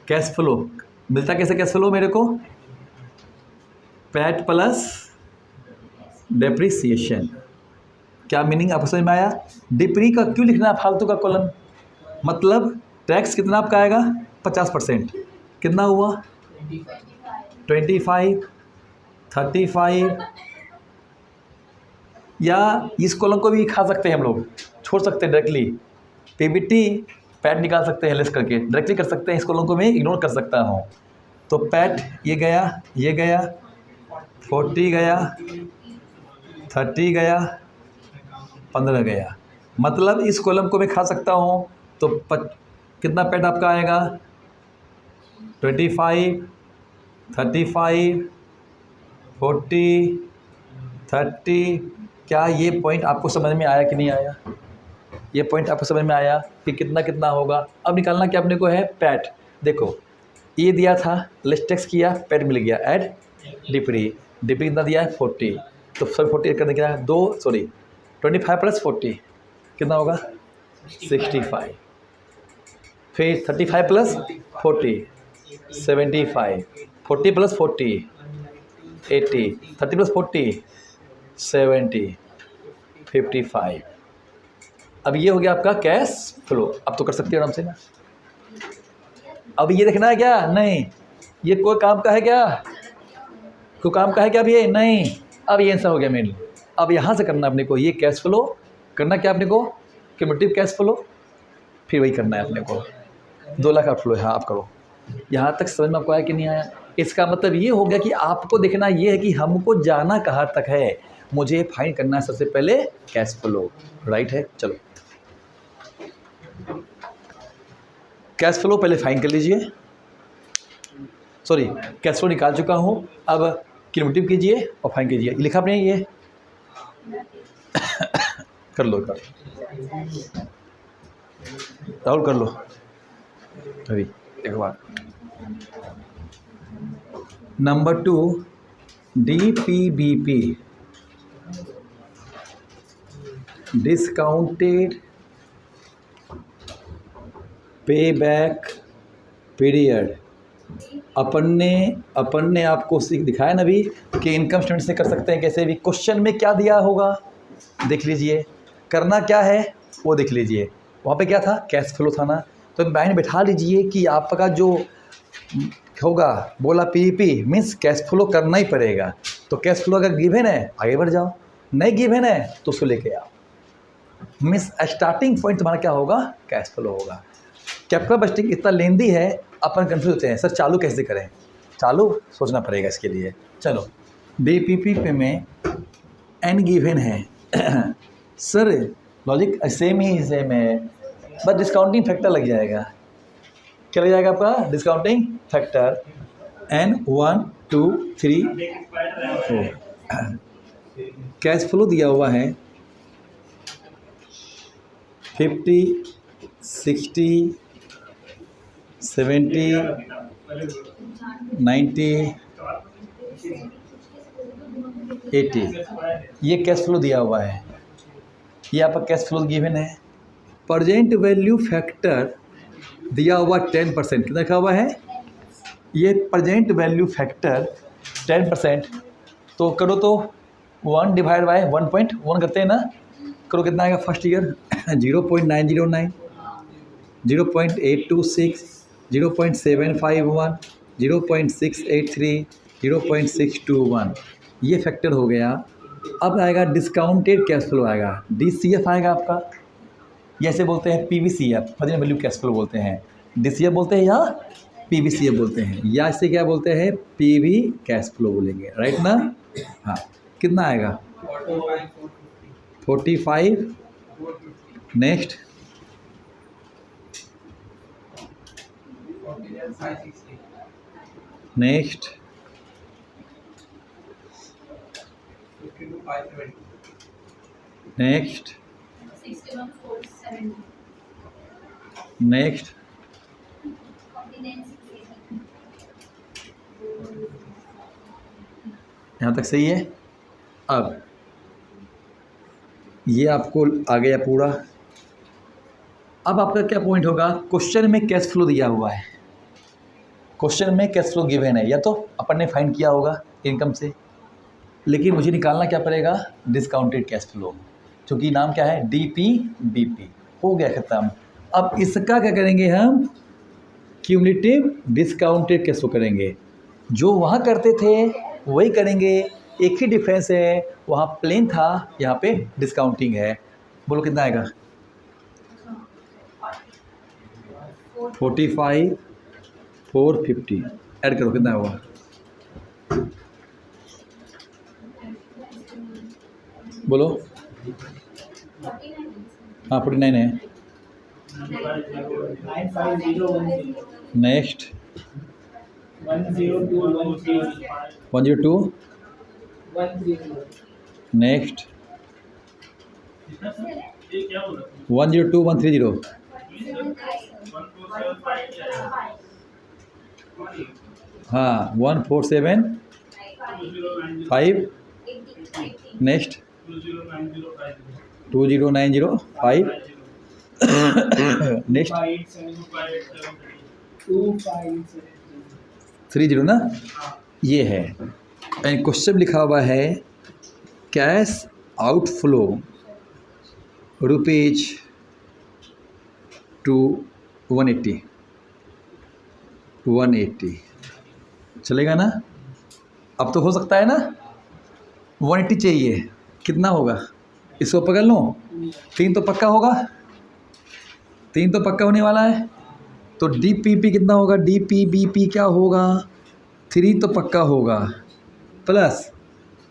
कैश फ्लो, मिलता कैसे कैश फ्लो मेरे को, पैट प्लस डेप्रिसिएशन। क्या मीनिंग आपको समझ में आया? डिप्री का क्यों लिखना है फालतू का कॉलम, मतलब टैक्स कितना आपका आएगा, 50%, कितना हुआ, 25, 35, या इस कॉलम को भी खा सकते हैं हम लोग, छोड़ सकते हैं डायरेक्टली, PBT पैट निकाल सकते हैं लेस करके, डायरेक्टली कर सकते हैं, इस कॉलम को मैं इग्नोर कर सकता हूँ। तो पैट ये गया, ये गया, 40 गया, 30 गया, 15 गया, मतलब इस कॉलम को मैं खा सकता हूँ। तो कितना पैट आपका आएगा, 25, 35, 40, 30। क्या ये पॉइंट आपको समझ में आया कि नहीं आया? ये पॉइंट आपको समझ में आया कि कितना कितना होगा? अब निकालना क्या अपने को है, पैट। देखो ये दिया था, लेस टैक्स किया, पैट मिल गया, ऐड डिप्री, डिप्री कितना दिया है, 40, तो सब 40 करने क्या है, 25 प्लस 40 कितना होगा, 65, फिर 35 प्लस 40 75, 40 प्लस 40 80, 30 प्लस 40 70, 55। अब ये हो गया आपका कैश फ्लो। अब तो कर सकते हो आराम से ना। अब ये देखना है क्या, नहीं, ये कोई काम का है क्या, कोई काम का है क्या, अब ये नहीं, अब ये आंसर हो गया मेन। अब यहाँ से करना अपने को, ये कैश फ्लो करना क्या अपने को, क्यूमुलेटिव कैश फ्लो, फिर वही करना है अपने को, 2 लाख का फ्लो है। हाँ आप करो। यहाँ तक समझ में आपको आया कि नहीं आया? इसका मतलब ये हो गया कि आपको देखना ये है कि हमको जाना कहाँ तक है, मुझे फाइंड करना है सबसे पहले कैश फ्लो, राइट है। चलो कैश फ्लो पहले फाइंड कर लीजिए, सॉरी कैश फ्लो निकाल चुका हूँ, अब क्यूमुलेटिव कीजिए और फाइंड कीजिए। लिखा आपने ये कर लो, कर राहुल कर लो अभी एक बार। Number 2 DPBP, discounted pay back period, अपन ने आपको सीख दिखाया ना अभी कि इनकम स्टेटमेंट से कर सकते हैं कैसे भी। क्वेश्चन में क्या दिया होगा देख लीजिए, करना क्या है वो देख लीजिए। वहाँ पे क्या था, कैश फ्लो था ना। तो माइंड में बैठा लीजिए कि आपका जो होगा बोला पीपी मीन्स कैश फ्लो करना ही पड़ेगा। तो कैश फ्लो अगर गिवन है आगे बढ़ जाओ, नहीं गिवन है तो उसको लेके आओ। मीन्स स्टार्टिंग पॉइंट तुम्हारा क्या होगा, कैश फ्लो होगा। कैपिटल बजटिंग इतना लेंदी है, अपन कंफ्यूज होते हैं सर चालू कैसे करें। चालू सोचना पड़ेगा इसके लिए। चलो बीपीपी पे में एन गिवन है सर लॉजिक सेम ही है, बस डिस्काउंटिंग फैक्टर लग जाएगा। क्या लग जाएगा आपका, discounting factor n 1 2 3 4। Cash flow दिया हुआ है 50 60 70 90 80, ये कैश फ्लो दिया हुआ है। ये आपका कैश फ्लो गिवन है। प्रेजेंट वैल्यू फैक्टर दिया हुआ 10%, कितना लिखा हुआ है, ये प्रेजेंट वैल्यू फैक्टर 10%। तो करो तो 1 डिवाइड बाय 1.1 करते हैं ना, करो कितना आएगा फर्स्ट ईयर 0.909 0.826 0.751 0.683 0.621, ये फैक्टर हो गया। अब आएगा डिस्काउंटेड कैश फ्लो आएगा, DCF आएगा आपका। जैसे बोलते हैं PVCF, present value cash flow बोलते हैं, DCF बोलते हैं या PVCF बोलते हैं, या इसे क्या बोलते हैं PV कैश फ्लो बोलेंगे, राइट ना। हाँ कितना आएगा 45। नेक्स्ट नेक्स्ट नेक्स्ट नेक्स्ट यहाँ तक सही है। अब ये आपको आ गया पूरा। अब आपका क्या पॉइंट होगा, क्वेश्चन में कैश फ्लो दिया हुआ है, क्वेश्चन में कैश फ्लो गिवन है, या तो अपन ने फाइंड किया होगा इनकम से, लेकिन मुझे निकालना क्या पड़ेगा, डिस्काउंटेड कैश फ्लो, क्योंकि नाम क्या है DPBP। हो गया ख़त्म। अब इसका क्या करेंगे हम, क्यूमुलेटिव डिस्काउंटेड कैश फ्लो करेंगे। जो वहाँ करते थे वही करेंगे, एक ही डिफरेंस है, वहाँ प्लेन था यहाँ पे डिस्काउंटिंग है। बोलो कितना आएगा 45 450, ऐड करो कितना होगा, बोलो। हाँ 49 है। नेक्स्ट 102 नेक्स्ट 102 130 हाँ 147 5 नेक्स्ट 20905 नेक्स्ट 30 ना, ये है। एंड क्वेश्चन लिखा हुआ है कैश आउटफ्लो रुपीज टू 180 चलेगा ना। अब तो हो सकता है ना 180 चाहिए, कितना होगा, इसको पकड़ लो, 3 तो पक्का होगा, 3 तो पक्का होने वाला है। तो DPP कितना होगा, DPBP क्या होगा, 3 तो पक्का होगा, प्लस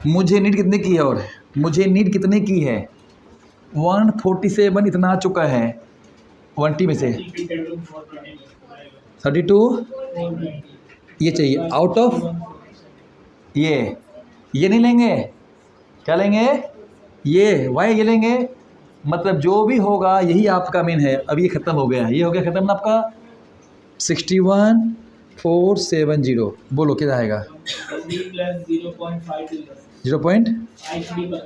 मुझे नीड कितने की है, और मुझे नीड कितने की है 147 इतना आ चुका है 1T में से 32 ये चाहिए आउट ऑफ ये नहीं लेंगे, क्या लेंगे ये वाई, ये लेंगे, मतलब जो भी होगा यही आपका मेन है। अब ये ख़त्म हो गया, ये हो गया ख़त्म ना आपका 61470। बोलो कितना आएगा 0.5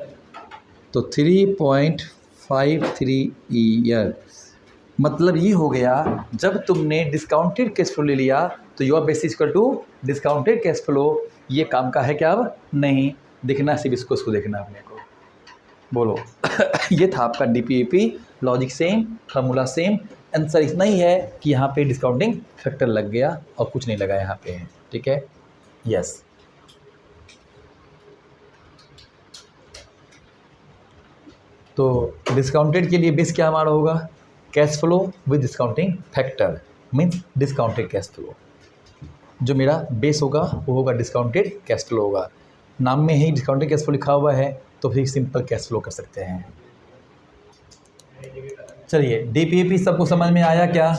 तो 3.53 ईयर। मतलब ये हो गया, जब तुमने डिस्काउंटेड कैश फ्लो ले लिया तो your base equal to discounted cash flow. ये काम का है क्या? अब नहीं दिखना, सिर्फ इसको देखना अपने को। बोलो ये था आपका DPAP, logic same, formula same, answer इतना ही है कि यहाँ पे डिस्काउंटिंग फैक्टर लग गया और कुछ नहीं लगा यहाँ पे। ठीक है, यस। तो डिस्काउंटेड के लिए बेस क्या हमारा होगा? Cash flow with discounting factor, means discounted cash flow. जो मेरा बेस होगा वो होगा डिस्काउंटेड कैश फ्लो होगा। नाम में ही डिस्काउंटेड कैश फ्लो लिखा हुआ है तो फिर सिंपल कैश फ्लो कर सकते हैं। चलिए DPAP सबको समझ में आया क्या?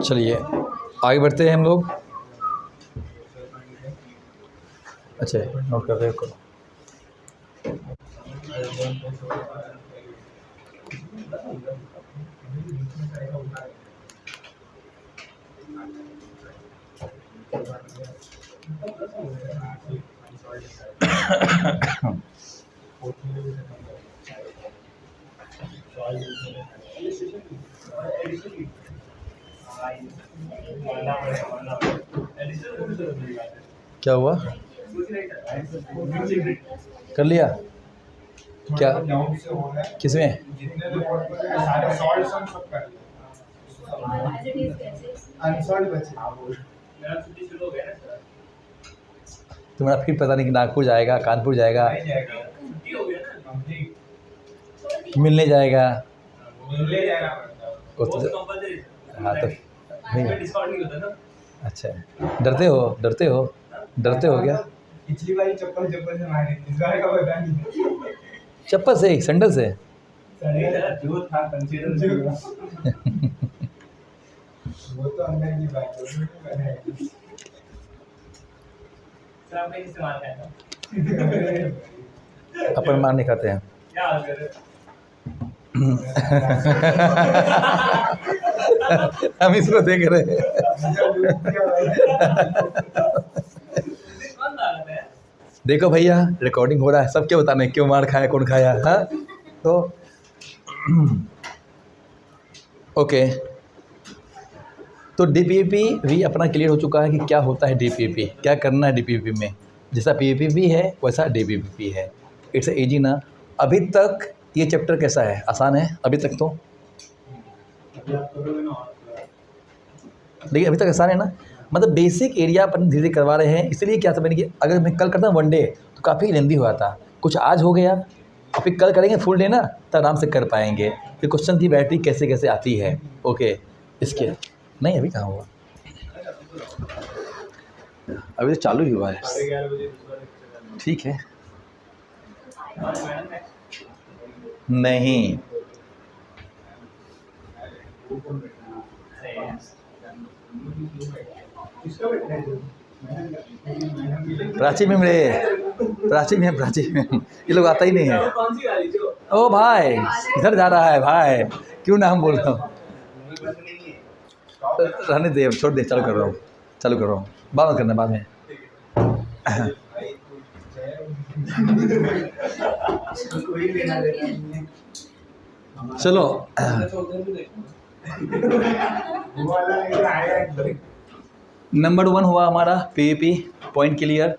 चलिए आगे बढ़ते हैं हम लोग। अच्छा नोट कर रहे हो? क्या हुआ? कर लिया क्या? किसमें? तुम्हारा फिर पता नहीं कि नागपुर जाएगा, कानपुर जाएगा, मिलने जाएगा। हाँ तो नहीं। अच्छा डरते हो क्या? पिछली बार चप्पल से मारी, इस बार का पता नहीं। चप्पल से, सैंडल से? जो था कंसीडर वो तो अंदर की बात है। अपन मार नहीं खाते हैं। हम इसको देख रहे हैं। देखो भैया रिकॉर्डिंग हो रहा है, सब क्या बताना है क्यों मार खाया, कौन खाया। हाँ तो ओके, तो DPAP भी अपना क्लियर हो चुका है कि क्या होता है DPAP, क्या करना है DPAP में। जैसा PAP है वैसा DPAP है। इट्स इजी ना। अभी तक ये चैप्टर कैसा है? आसान है अभी तक तो? देखिए अभी तक आसान है ना, मतलब बेसिक एरिया अपन धीरे धीरे करवा रहे हैं। इसलिए क्या समझने कि अगर मैं कल करता हूँ 1 डे तो काफ़ी लेंदी हुआ था, कुछ आज हो गया और फिर कल करेंगे फुल डे ना, तो आराम से कर पाएंगे। फिर क्वेश्चन की बैटरी कैसे कैसे आती है। ओके इसके नहीं अभी कहाँ हुआ, अभी तो चालू ही हुआ है। ठीक है नहीं प्राची में ये लोग आता ही नहीं है। ओ भाई इधर जा रहा है भाई, क्यों ना हम बोल रहा हूँ। रहने दे, छोड़ दे, चालू कर रहा हूँ, बाद में करना, बाद में। चलो नंबर 1 हुआ हमारा PAP पॉइंट क्लियर।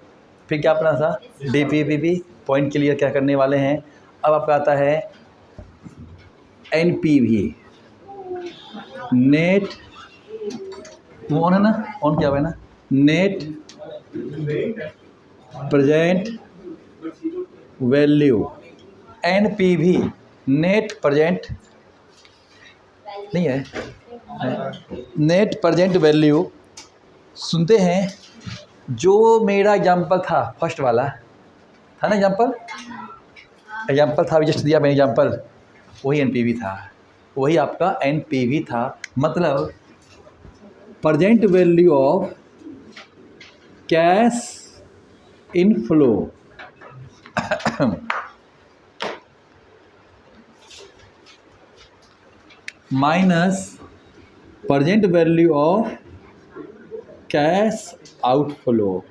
फिर क्या अपना था DPAP पॉइंट क्लियर क्या करने वाले हैं। अब आपका आता है NPV नेट, वो ऑन है ना, ऑन क्या हुआ है ना, net present value. NPV net present नहीं है, नेट प्रेजेंट वैल्यू सुनते हैं। जो मेरा एग्जाम्पल था फर्स्ट वाला था ना, एग्जाम्पल था, जस्ट दिया मैंने एग्जाम्पल, वही एनपीवी था, वही आपका एनपीवी था। मतलब present value of cash inflow minus present value of cash outflow.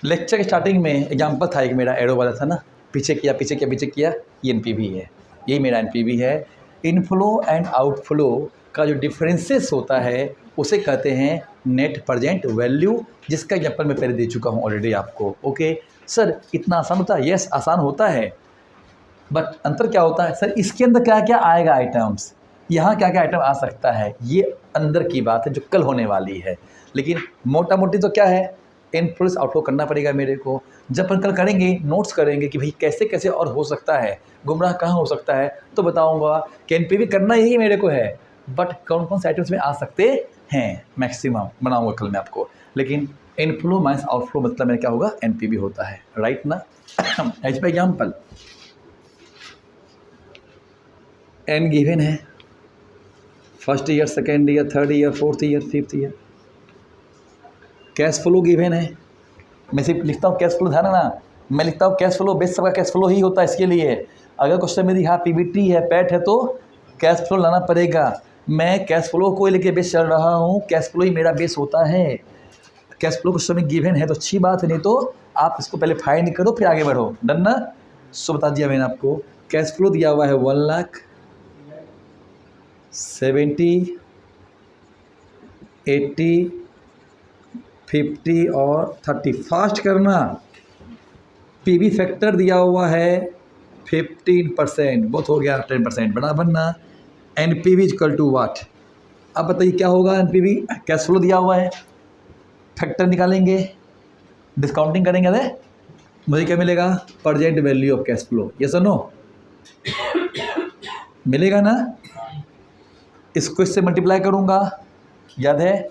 Lecture के स्टार्टिंग में एग्जांपल था एक मेरा, एरो वाला था ना, पीछे किया पीछे किया पीछे किया, ये एनपीवी है, यही मेरा एनपीवी है। इनफ्लो एंड आउटफ्लो का जो डिफरेंसेस होता है उसे कहते हैं नेट प्रेजेंट वैल्यू, जिसका एग्जांपल मैं पहले दे चुका हूँ ऑलरेडी आपको। ओके सर, इतना आसान होता है? यस आसान होता है, बट अंतर क्या होता है सर, इसके अंदर क्या क्या आएगा आइटम्स, यहाँ क्या क्या आइटम आ सकता है, ये अंदर की बात है जो कल होने वाली है। लेकिन मोटा मोटी तो क्या है, इनफ्लो आउटफ्लो करना पड़ेगा मेरे को। जब अपन कल करेंगे नोट्स करेंगे कि भाई कैसे कैसे और हो सकता है, गुमराह कहाँ हो सकता है, तो बताऊंगा कि एनपीवी करना यही मेरे को है, बट कौन कौन से आइटम्स में आ सकते हैं मैक्सिमम बनाऊंगा कल मैं आपको। लेकिन इनफ्लो माइनस आउटफ्लो मतलब मेरा क्या होगा, एनपीवी होता है, राइट ना। As by example an given है, first year, second year, third year, fourth year, fifth year. Cash flow given है, मैं सिर्फ लिखता हूँ कैश फ्लो, ध्यान ना, मैं लिखता हूँ कैश फ्लो, बेस सबका कैश फ्लो ही होता है। इसके लिए अगर क्वेश्चन मेरी यहाँ पीबीटी है, पैट है, तो कैश फ्लो लाना पड़ेगा। मैं कैश फ्लो को लेके बेस चल रहा हूँ, कैश फ्लो ही मेरा बेस होता है। कैश फ्लो क्वेश्चन में गिवन है तो अच्छी बात है, नहीं तो आप इसको पहले फाइंड करो फिर आगे बढ़ो, डन ना। सो बता दिया मैंने आपको, कैश फ्लो दिया हुआ है 1,70,000, 80, 50 और 30। फास्ट करना। पीवी फैक्टर दिया हुआ है 15%, बहुत हो गया 10%, बड़ा बनना। एनपीवी इक्वल टू वाट, अब बताइए क्या होगा। एनपीवी कैश फ्लो दिया हुआ है, फैक्टर निकालेंगे, डिस्काउंटिंग करेंगे, अरे मुझे क्या मिलेगा, present value of cash flow, yes और नो, मिलेगा ना। इसको इससे मल्टीप्लाई करूँगा, याद है,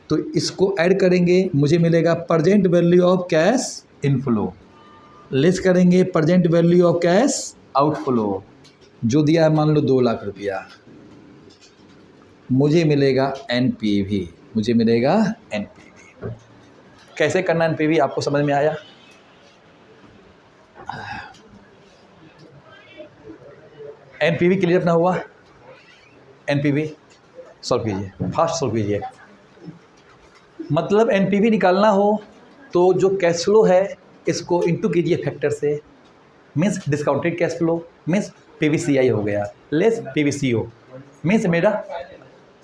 तो इसको ऐड करेंगे, मुझे मिलेगा present value of cash inflow, less करेंगे present value of cash outflow, जो दिया है मान लो 2 लाख रुपया, मुझे मिलेगा एनपीवी, मुझे मिलेगा एनपीवी। कैसे करना एनपीवी आपको समझ में आया। एनपीवी क्लियर अपना हुआ, एनपीवी सॉल्व कीजिए, फास्ट सॉल्व कीजिए। मतलब एनपीवी निकालना हो तो जो कैश फ्लो है इसको इंटू कीजिए फैक्टर से, means discounted cash flow, means PVCI हो गया, लेस पीवीसीओ, मीन्स मेरा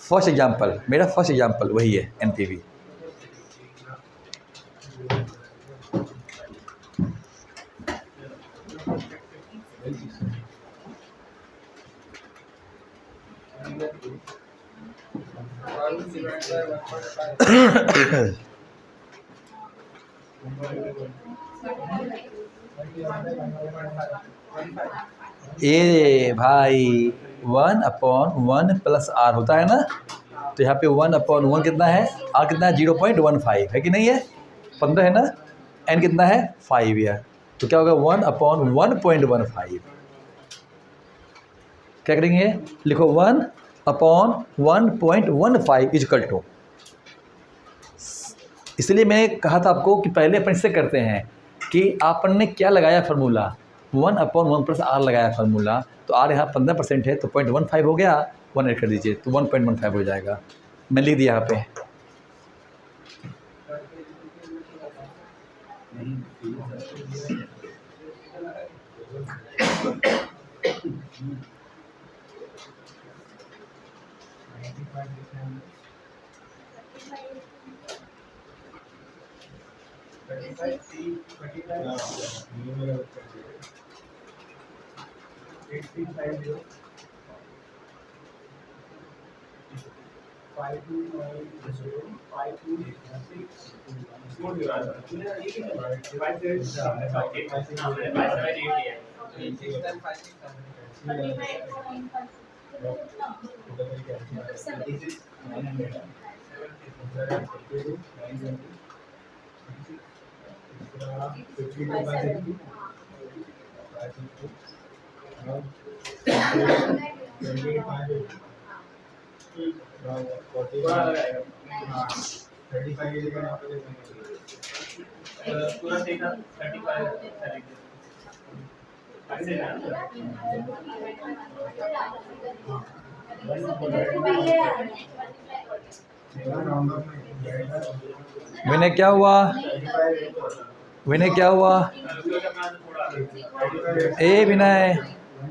फर्स्ट एग्जांपल वही है एनपीवी। ए भाई 1/1 प्लस आर होता है ना, तो यहाँ पे 1/1 कितना है, आर कितना है 0.15 है कि नहीं है, 15 है ना, एन कितना है 5 है, तो क्या होगा 1/1.15। क्या करेंगे, लिखो 1/1.15 इजकल टू, इसलिए मैंने कहा था आपको कि पहले अपन इससे करते हैं कि आपन ने क्या लगाया फार्मूला, 1/1 प्लस आर लगाया फार्मूला, तो आर यहाँ 15% है तो 0.15 हो गया, 1 ऐड कर दीजिए तो 1.15 हो जाएगा। मैं लिख दिया यहाँ पे। पूरा देखा 35 विनय क्या हुआ? विनय क्या हुआ? ए विनय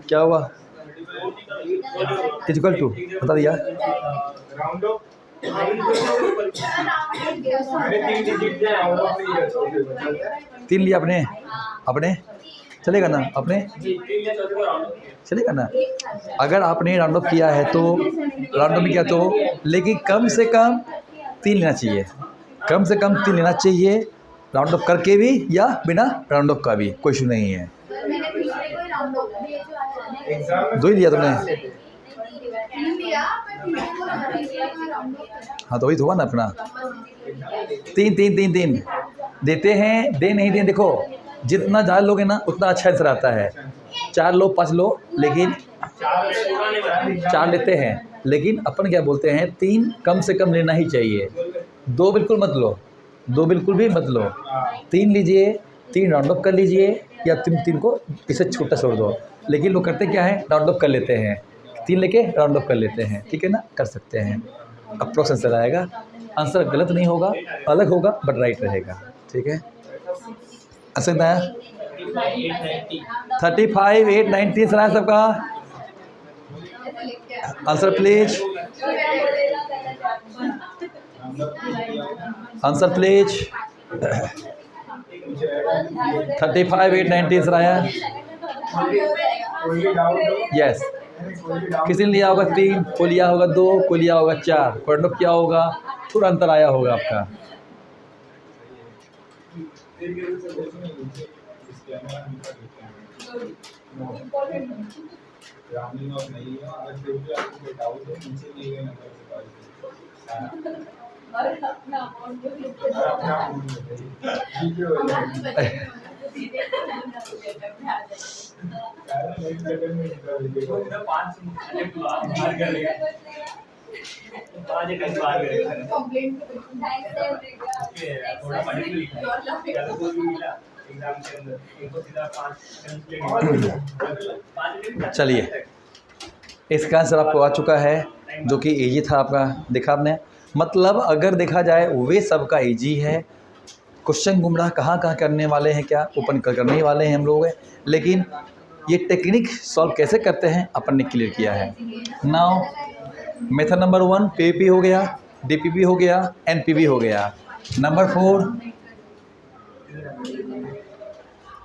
क्या हुआ? इक्वल टू बता दिया। राउंड ऑफ अरे 3 डिजिट है राउंड ऑफ नहीं है 3 लिया अपने अपने चलेगा ना? अपने 3 या चौथे को राउंड ऑफ चलेगा ना? अगर आपने राउंड ऑफ किया है तो राउंड ऑफ में किया तो, लेकिन कम से कम 3 लेना चाहिए। कम से कम 3 लेना चाहिए, राउंड ऑफ करके भी या बिना राउंड ऑफ का भी, कोई इशू नहीं है। एग्जाम 2 ही लिया तुमने? हाँ तो वही तो हुआ ना अपना। 3 देते हैं, दे नहीं दे। देखो जितना ज़्यादा लोगे ना उतना अच्छा आंसर आता है। 4 लो 5 लो, लेकिन 4 लेते हैं, लेकिन अपन क्या बोलते हैं 3 कम से कम लेना ही चाहिए। 2 बिल्कुल मत लो, 2 बिल्कुल भी मत लो। 3 लीजिए, 3 राउंड ऑफ कर लीजिए, या 3 को इसे छोटा छोड़ दो। लेकिन लोग करते क्या है, राउंड ऑफ कर लेते हैं, 3 लेके राउंड ऑफ कर लेते हैं। ठीक है ना, कर सकते हैं। अप्रोक्स आंसर आएगा, आंसर गलत नहीं होगा, अलग होगा बट राइट रहेगा। ठीक है, आंसर आया 35 890 सर सबका answer please, answer please. 35 890 sir आया। यस, किसी ने लिया होगा 3, कोई लिया होगा 2, कोई लिया होगा 4, राउंड ऑफ क्या होगा, थोड़ा अंतर आया होगा आपका। चलिए, इसका आंसर आपको आ चुका है, जो कि इजी था आपका, देखा आपने। मतलब अगर देखा जाए वे सबका इजी है। क्वेश्चन गुमराह कहाँ कहाँ करने वाले हैं, क्या ओपन करने ही वाले हैं हम लोग, लेकिन ये टेक्निक सॉल्व कैसे करते हैं अपन ने क्लियर किया है। नाउ मेथड नंबर 1 पीवीपी हो गया, डीपीपी हो गया, एनपीवी हो गया। नंबर 4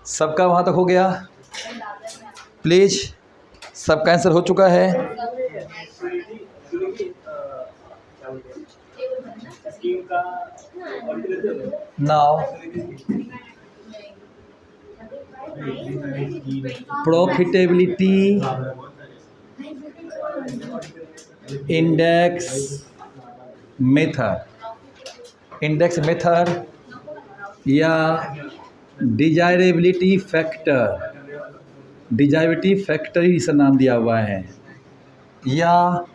सबका वहाँ तक हो गया प्लीज, सबका आंसर हो चुका है। नाउ प्रॉफिटेबिलिटी इंडेक्स मेथड या डिजायरेबिलिटी फैक्टर ही इसका नाम दिया हुआ है, या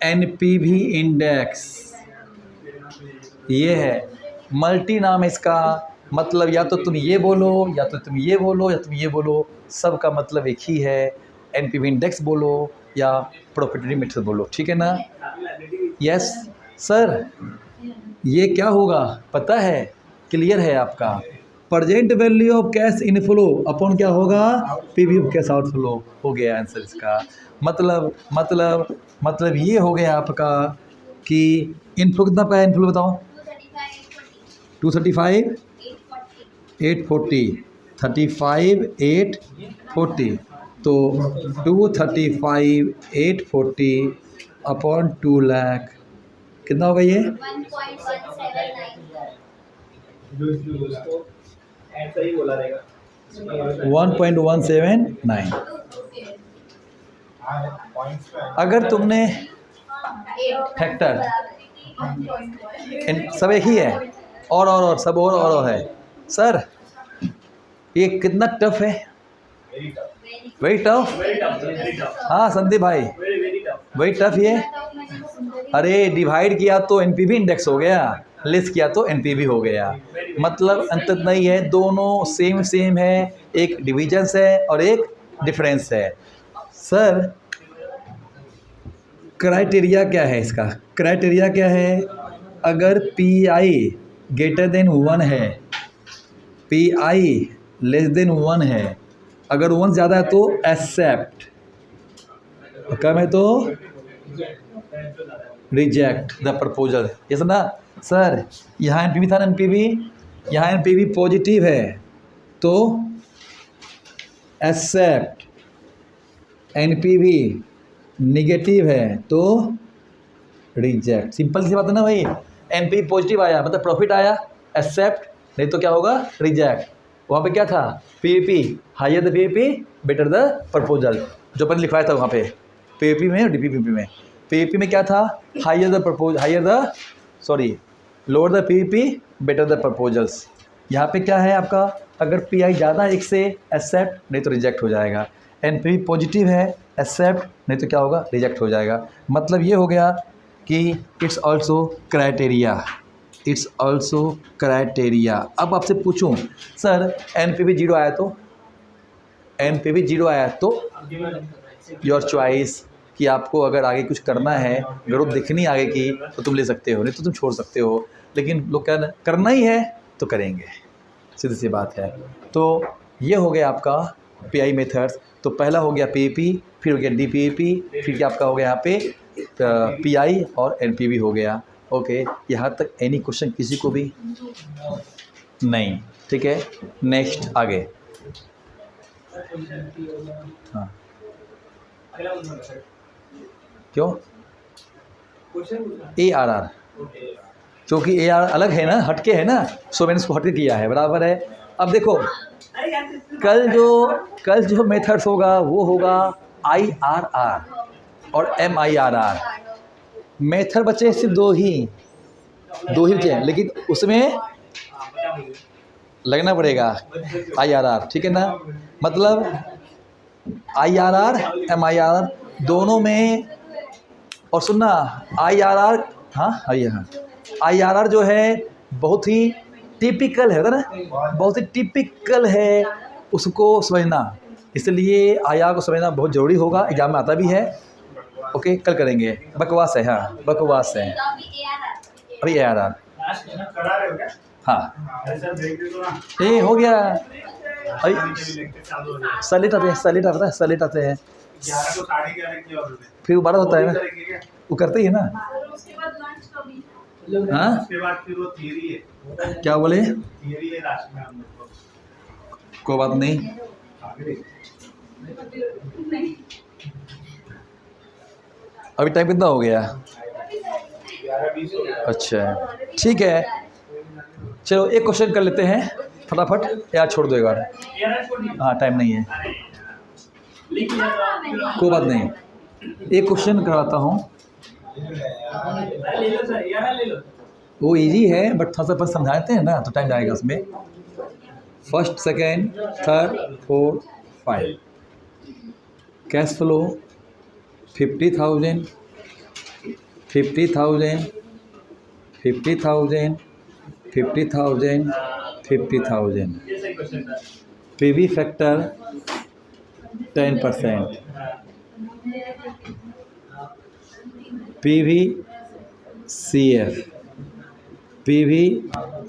एनपीवी इंडेक्स, ये है मल्टी नाम इसका। मतलब या तो तुम ये बोलो, या तो तुम ये बोलो, या तुम ये बोलो, सब का मतलब एक ही है। एनपीवी इंडेक्स बोलो या प्रॉफिटेबिलिटी मेथड बोलो, ठीक है ना। यस सर, ये क्या होगा पता है, क्लियर है आपका। Present value of cash inflow upon क्या होगा, पीवी ऑफ कैश आउटफ्लो हो गया आंसर इसका। मतलब ये हो गया आपका कि इनफ्लो कितना पाया, इनफ्लो बताओ। 235 840 35 840, तो 235 840 अपॉन 2 लाख कितना होगा ये 1.179। ऐसा ही बोला रहेगा। 1.179। पॉइंट्स पे अगर तुमने फैक्टर सब एक ही है और सब और है सर, ये कितना टफ है, वेरी टफ, वेरी टफ। हाँ संदीप भाई, वेरी टफ ये। अरे डिवाइड किया तो एनपीवी इंडेक्स हो गया, लेस किया तो एनपीवी हो गया, मतलब अंतर नहीं है, दोनों सेम है, एक डिविजन्स है और एक डिफरेंस है। सर क्राइटेरिया क्या है इसका, क्राइटेरिया क्या है, अगर पी आई ग्रेटर देन 1 है, पी आई लेस देन 1 है, अगर 1 ज़्यादा है तो एक्सेप्ट, कम है तो रिजेक्ट द प्रपोजल। ये ना सर, यहाँ एनपीवी था ना, एनपीवी यहाँ एनपीवी पॉजिटिव है तो एक्सेप्ट, एनपीवी निगेटिव है तो रिजेक्ट। सिंपल सी बात है ना भाई, एनपीवी पॉजिटिव आया मतलब प्रॉफिट आया, एक्सेप्ट, नहीं तो क्या होगा रिजेक्ट। वहाँ पे क्या था, PVP higher the PVP better the proposal, जो अपन लिखवाया था वहाँ पे पीवीपी में और डीपीपी में। पीवीपी में क्या था, higher the lower the PVP better the proposals. यहाँ पे क्या है आपका, अगर पीआई ज़्यादा है 1 से एक्सेप्ट, नहीं तो रिजेक्ट हो जाएगा, एनपीवी पॉजिटिव है एक्सेप्ट, नहीं तो क्या होगा रिजेक्ट हो जाएगा। मतलब ये हो गया कि it's also criteria, it's also criteria. अब आपसे पूछूं सर एनपीवी 0 आया तो, एनपीवी 0 आया तो योर चॉइस, कि आपको अगर आगे कुछ करना है, ग्रोथ दिखनी आगे की तो तुम ले सकते हो, नहीं तो तुम छोड़ सकते हो, लेकिन लोग क्या करना ही है तो करेंगे, सीधी सी बात है। तो ये हो गया आपका पीआई मेथड्स। तो पहला हो गया पीवीपी, फिर हो गया डीपीपी, फिर क्या आपका हो गया यहाँ पे पीआई और एनपीवी हो गया। ओके, यहाँ तक एनी क्वेश्चन किसी को भी नहीं? ठीक है, नेक्स्ट आगे। हाँ क्यों ARR, क्योंकि ARR अलग है ना, हटके है ना, सो मैंने इसको हटके किया है, बराबर है। अब देखो कल जो मेथड्स होगा वो होगा IRR और MIRR। मेथड बचे सिर्फ दो ही बचे हैं, लेकिन उसमें लगना पड़ेगा IRR, ठीक है ना। मतलब IRR MIRR दोनों में, और सुनना IRR, हाँ IRR जो है बहुत ही टिपिकल है ना, बहुत ही टिपिकल है, उसको समझना, इसलिए IRR को समझना बहुत ज़रूरी होगा, एग्जाम में आता भी है। ओके, कल करेंगे, बकवास है, हाँ बकवास है। अभी ARR, हाँ ये हो गया। अभी सलेट आते हैं फिर 12 होता है ना, वो करते ही है ना। हाँ उसके बाद फिर वो थियरी है, क्या बोले, थियरी है लास्ट में हम लोग को। कोई बात नहीं, अभी टाइम कितना हो गया, 11-20 हो गया। अच्छा ठीक है, चलो एक क्वेश्चन कर लेते हैं फटाफट, यार छोड़ दो एक बार, हाँ टाइम नहीं है, कोई बात नहीं, एक क्वेश्चन करवाता हूँ, वो इजी है बट थोड़ा सा पर समझाते हैं ना तो टाइम जाएगा उसमें। First second third fourth 5, cash flow 50,000 50,000 50,000 50,000 50,000, PV factor 10%, PV CF, PV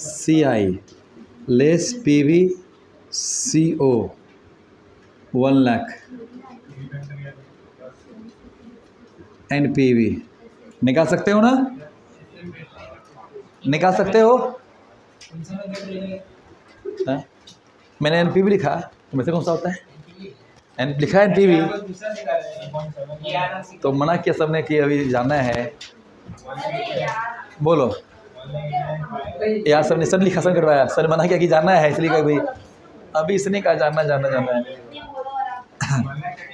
CI less PV CO 1 lakh, NPV निकाल सकते हो ना, निकाल सकते हो। हाँ? मैंने NPV लिखा, वैसे कौन सा होता है, लिखा है NPV, तो मना किया सबने कि अभी जाना है, बोलो यार, सर ने लिखा, सर करवाया, सर ने मना किया कि जाना है, इसलिए कहा भाई अभी इसने कहा जानना है।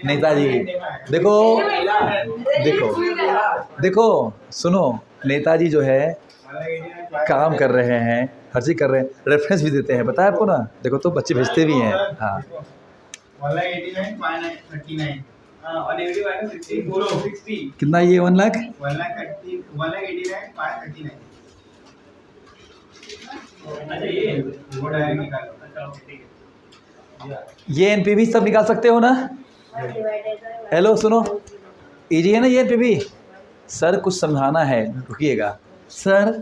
नेताजी देखो देखो सुनो, नेताजी जो है काम कर रहे हैं, हर चीज़ कर रहे हैं, रेफरेंस भी देते हैं, पता है आपको ना। देखो तो बच्चे भेजते भी हैं। हाँ 1,89,539 और नेगेटिव आएगा 60। कितना ये 1,00,000? 1,89,539। अच्छा ये वो डायरेक्ट निकालो। अच्छा ठीक है। ये एनपीवी सब निकाल सकते हो ना? हेलो सुनो, इजी है ना ये एनपीवी? सर कुछ समझाना है, रुकिएगा। सर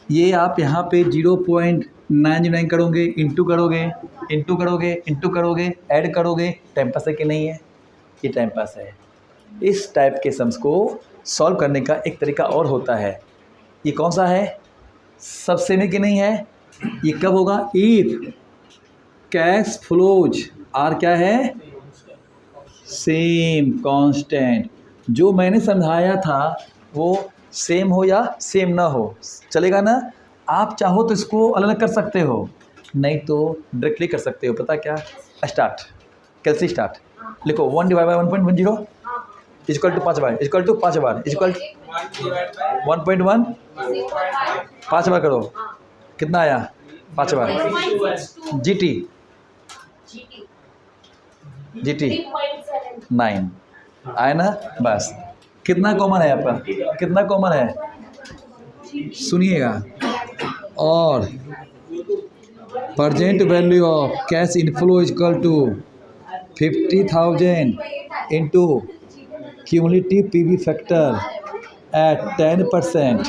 ये आप यहाँ पे 0.909 करोगे, इंटू करोगे, ऐड करोगे, टाइम पास है कि नहीं है? ये टाइम पास है। इस टाइप के सम्स को सॉल्व करने का एक तरीका और होता है। ये कौन सा है? सब सेम है कि नहीं है? ये कब होगा? इफ कैश फ्लोज आर क्या है? Same constant. जो मैंने समझाया था वो सेम हो या सेम ना हो, चलेगा ना? आप चाहो तो इसको अलग अलग कर सकते हो, नहीं तो डायरेक्टली कर सकते हो। पता क्या? स्टार्ट, कैसे स्टार्ट लिखो 1/1.10 इक्वल टू 5 बार, इक्वल टू 5 बार, इक्वल 1.1 5 बार करो, कितना आया? 5 बार। जीटी 9 आया ना? बस। कितना कॉमन है आपका? कितना कॉमन है? सुनिएगा। और present value of cash inflow equal to 50,000 into cumulative PV factor at 10%,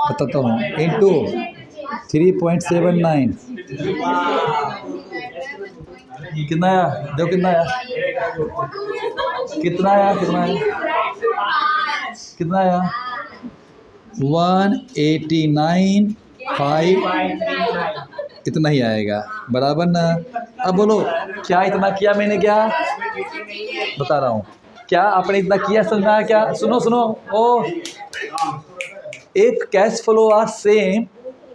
बताता हूँ, इंटू 3.79। कितना आया? देखो कितना आया, कितना आया, कितना आया? 189,500 इतना ही आएगा, बराबर ना? अब बोलो क्या इतना किया मैंने? क्या बता रहा हूँ, क्या आपने इतना किया? समझा क्या? सुनो ओ, एक कैश फ्लो आर सेम,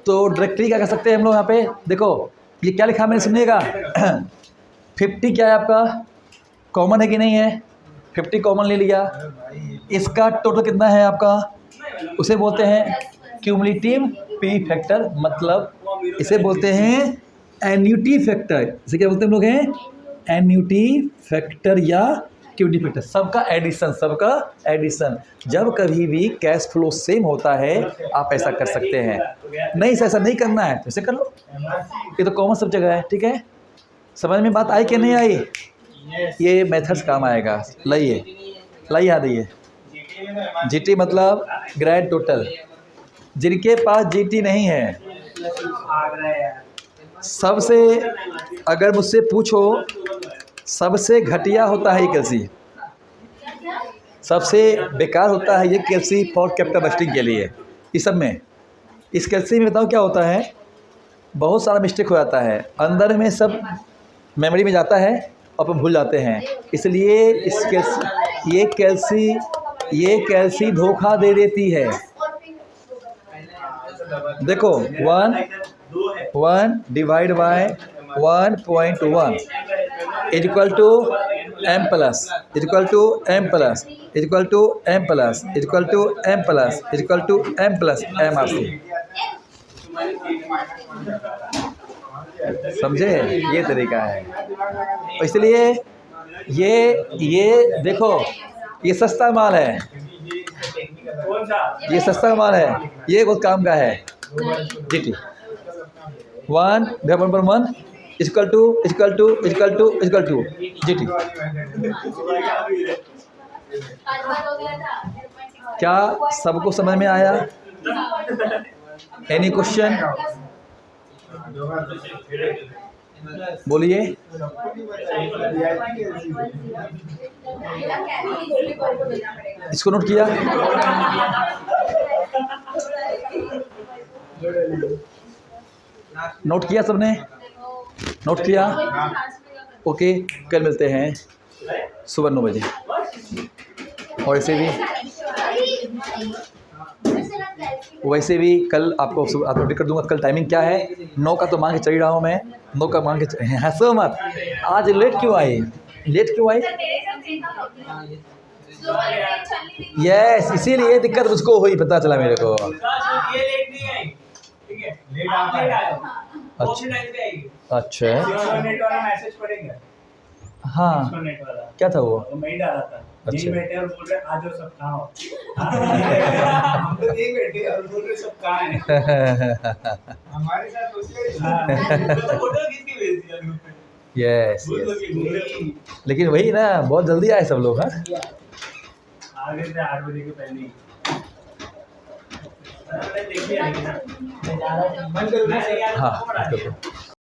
तो डायरेक्टली क्या कर सकते हैं हम लोग? यहाँ पे देखो ये क्या लिखा मैंने, सुनिएगा। 50 क्या है आपका? कॉमन है कि नहीं है? 50 कॉमन ले लिया। इसका टोटल कितना है आपका? उसे बोलते हैं क्यूमुलेटिव पी फैक्टर, मतलब इसे बोलते हैं एन्युटी फैक्टर। इसे क्या बोलते हैं हम लोग? हैं एन्युटी फैक्टर या क्यूमुलेटिव फैक्टर, सबका एडिशन। जब कभी भी कैश फ्लो सेम होता है आप ऐसा कर सकते हैं। नहीं ऐसा नहीं करना है तो ऐसे कर लो, ये तो कॉमन सब जगह है। ठीक है, समझ में बात आई कि नहीं आई? ये मेथड्स काम आएगा। लाइए याद है, जीटी मतलब ग्रैंड टोटल। जिनके पास जीटी नहीं है, सबसे अगर मुझसे पूछो सबसे घटिया होता है ये कैलसी, सबसे बेकार होता है ये कैलसी फॉर कैपिटल बस्टिंग के लिए। इस सब में, इस कैलसी में बताओ क्या होता है? बहुत सारा मिस्टेक हो जाता है, अंदर में सब मेमोरी में जाता है और अपन भूल जाते हैं। इसलिए इस ये कैलसी धोखा दे देती है। देखो 1 divide by 1.1 equal to m plus equal to m plus equal to m plus equal to m plus equal to m plus MRC। समझे? ये तरीका है। इसलिए ये देखो, ये सस्ता माल है, ये सस्ता माल है, ये बहुत काम का है। GT 1/1 equal to GT. क्या सबको समझ में आया? Any question? बोलिए। इसको नोट किया? नोट किया सबने? नोट किया? ओके, कल मिलते हैं सुबह 9 बजे। और ऐसे भी फिर से रख गया वैसे भी कल आपको अपडेट कर दूंगा कल टाइमिंग क्या है। 9 का तो मांग के चल रहा हूँ मैं, 9 का मांग के हंसो मत। आज लेट क्यों आई, लेट क्यों आई? मेरे सब देखा होगी स्लो वाली ट्रेन चल नहीं रही यस, इसीलिए दिक्कत मुझको हुई, पता चला मेरे को। ये लेट नहीं आई, ठीक है, लेट आप लेट आए हो, वो भी टाइम पे आएगी। अच्छा 6 मिनट वाला मैसेज पड़ेगा, हाँ 6 मिनट वाला क्या था वो? वो मैं ही डाला था। अच्छा। यही बैठे और बोल रहे आ जाओ सब कहाँ हो। हम तो यही बैठे और बोल रहे सब कहाँ हैं। हमारे साथ उसके फोटो खींच के भेज दिया ग्रुप पे। यस भूल यस, गई, भूल गई। लेकिन वही ना, बहुत जल्दी आए सब लोग। हाँ आ गए थे 8 बजे के पहले ही। मैंने देखी है लेकिन है मैं नहीं यार हाँ को पढ़ा दिया।